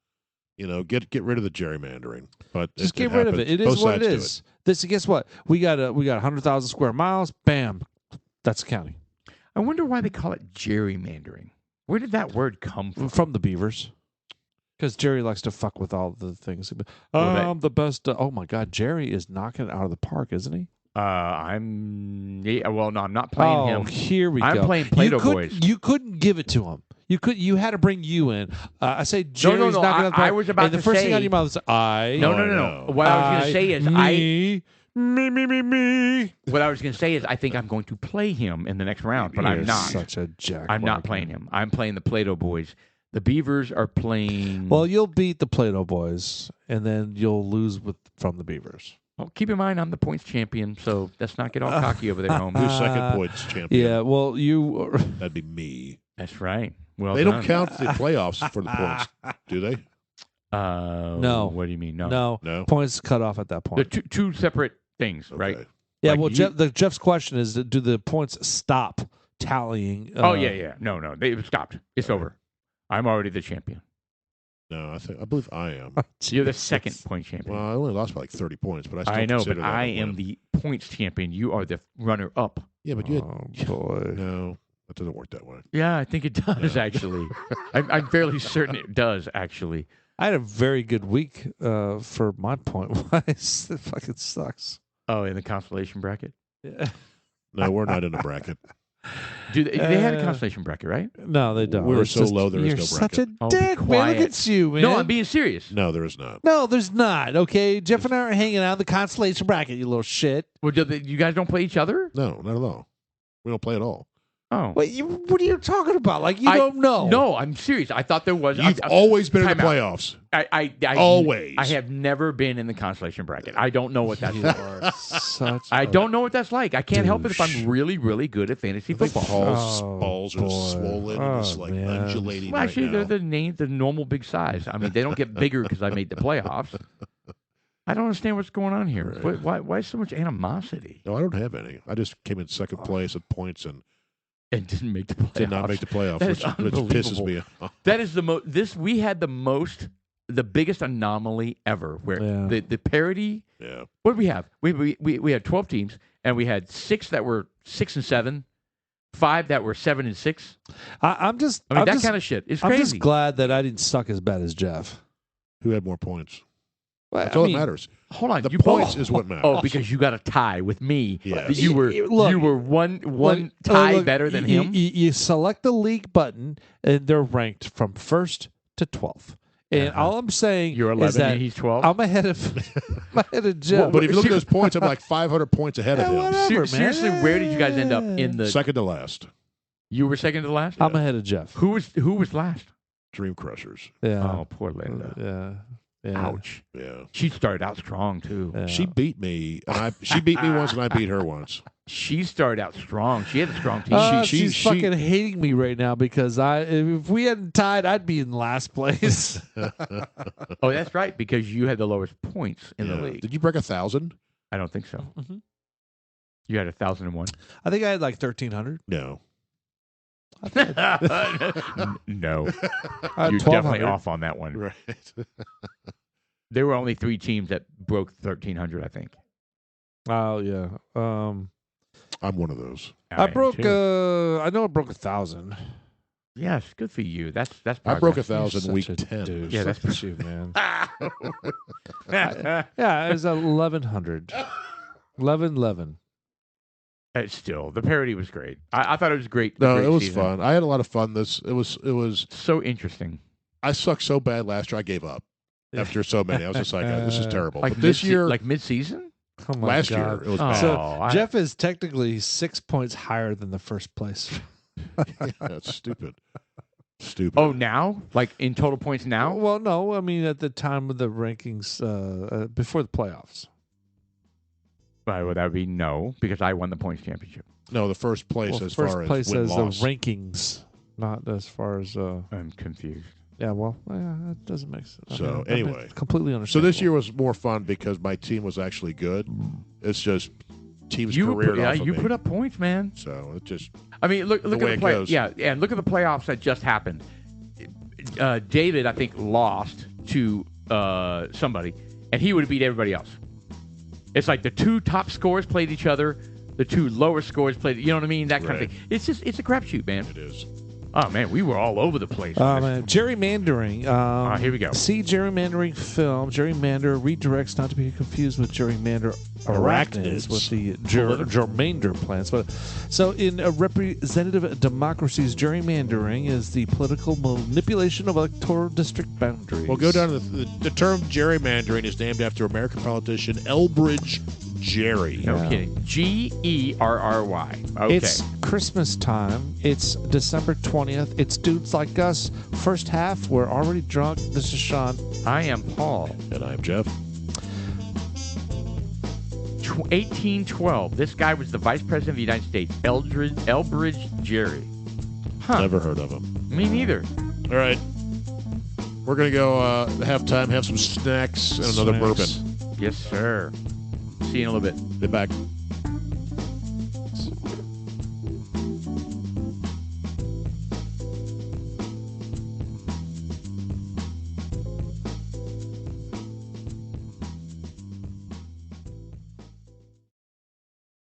You know, get rid of the gerrymandering. But Just get rid of it. It is what it is. Guess what? We got 100,000 square miles. Bam, that's the county. I wonder why they call it gerrymandering. Where did that word come from? From the Beavers. Because Jerry likes to fuck with all the things. I'm the best. Oh my God, Jerry is knocking it out of the park, isn't he? No, I'm not playing him. Here we I'm go. playing Play-Doh Boys. You couldn't give it to him. You had to bring you in. I say Jerry's no. knocking out the park. I was about and to the first say- thing out of your mouth is I. No. What I was going to say is me. What I was going to say is I think I'm going to play him in the next round, but I'm You're not. Such a jack. I'm not playing him. I'm playing the Play-Doh Boys. The Beavers are playing. Well, you'll beat the Play-Doh Boys, and then you'll lose from the Beavers. Well, keep in mind I'm the points champion, so let's not get all cocky over there, home. Who's second points champion? Yeah, well, That'd be me. That's right. Well, They don't count the playoffs for the points, do they? No. What do you mean? No. points cut off at that They're point. two separate things, right? Okay. Yeah, Like well, you- Jeff's question is, do the points stop tallying? Yeah. No. They've stopped. It's over. I'm already the champion. No, I believe I am. You're the second point champion. Well, I only lost by like 30 points, but I still I know, consider but that I a am win. the points champion. You are the runner-up. Yeah, but you had, Oh boy. no, that doesn't work that way. Yeah, I think it does, actually. I'm fairly certain it does, actually. I had a very good week for my point wise. It fucking sucks. Oh, in the constellation bracket? Yeah. No, we're not in a bracket. They had a constellation bracket, right? No, they don't. We were It's so just- low there is you're no such a bracket. Oh, be dick, man. Look quiet. at you, man. No, I'm being serious. No, there is not. No, there's not. Okay, Jeff and I are hanging out in the constellation bracket. You little shit. Well, you guys don't play each other? No, not at all. We don't play at all. Oh. Wait, what are you talking about? Like you don't know? No, I'm serious. I thought there was. You've always been in the time out. playoffs. I Always. I have never been in the constellation bracket. I don't know what that's You like. are such. I don't know what that's like. I can't help it if douche. I'm really, really good at fantasy I think football. balls are boy. swollen and just like man. undulating Well, actually, right now. they're the normal big size. I mean, they don't get bigger because I made the playoffs. I don't understand what's going on here. Right. Why so much animosity? No, I don't have any. I just came in second place at points and And didn't make the playoffs. did not make the playoffs, That is which pisses unbelievable. me off. That is we had the biggest anomaly ever, where Yeah. the parity. Yeah. What did we have? We had 12 teams, and we had 6 that were 6 and 7, 5 that were 7 and 6. I'm just. I mean, I'm that just, kind of shit. It's I'm crazy. just glad that I didn't suck as bad as Jeff. Who had more points? Well, That's I all mean, that matters. Hold on, The you points both- is what matters. Oh, because you got a tie with me. Yes. You were Look, you were one Look, tie look, better than you, him. You select the league button, and they're ranked from 1st to 12th. And all I'm saying You're is 11 that and he's 12. I'm ahead of Jeff. But if you look at those points, I'm like 500 points ahead of Yeah, him. whatever. man. Seriously, where did you guys end up in the? Second to last. You were second to last. I'm ahead of Jeff. Who was last? Dream Crushers. Yeah. Oh, poor Linda. Yeah. Yeah. Ouch. Yeah. She started out strong too. Yeah. She beat me, and she beat me once, and I beat her once. She started out strong. She had a strong team. She's fucking hating me right now because if we hadn't tied, I'd be in last place. Oh, that's right, because you had the lowest points in the Yeah. league. Did you break 1,000? I don't think so. Mhm. You had 1,001. I think I had like 1,300. No. No, I had you're 1,200. definitely off on that one. Right. There were only 3 teams that broke 1,300, I think. Oh yeah. I'm one of those. I am broke. too. I know I broke 1,000. Yes, good for you. That's I broke progress. 1,000 week Such a 10. douche. Yeah, Look that's- at you, man. Yeah, it was 1,100. 11. Still, the parody was great. I thought it was great. No, great it was season. fun. I had a lot of fun. It was. So interesting. I sucked so bad last year. I gave up after so many. I was just like, this is terrible. Like but this year, like mid-season. Oh my last God. year, it was Oh, bad. So Jeff is technically 6 points higher than the first place. That's stupid. Stupid. Oh, now? Like in total points now? Well, no, I mean at the time of the rankings before the playoffs. Well, that would be no, because I won the points championship. No, the first place Well, as first far place as win as loss. the rankings, not as far as. I'm confused. Yeah, well, that doesn't make sense. So, anyway. completely So understandable. this year was more fun because my team was actually good. It's just teams You careered off of you me. put up points, man. So it just I mean, look The at way the it play. goes. Yeah, and look at the playoffs that just happened. David, I think, lost to somebody, and he would have beat everybody else. It's like the two top scores played each other, the two lower scores played. You know what I mean? That kind of Right. thing. It's a crapshoot, man. it is. Oh man, we were all over the place. Man, gerrymandering. Here we go. See gerrymandering film. Gerrymander redirects, not to be confused with gerrymander arachnids, with the gerrymander plants. But so in representative democracies, gerrymandering is the political manipulation of electoral district boundaries. Well, go down to the term gerrymandering is named after American politician Elbridge Gerry. No kidding. Gerry. Okay. It's Christmas time. It's December 20th. It's dudes like us. First half, we're already drunk. This is Sean. I am Paul. And I'm Jeff. 1812. This guy was the vice president of the United States, Elbridge Gerry. Huh. Never heard of him. Me neither. All right. We're going to go halftime, have some snacks, and another Snacks. bourbon. Yes, sir. See you in a little bit. Be back.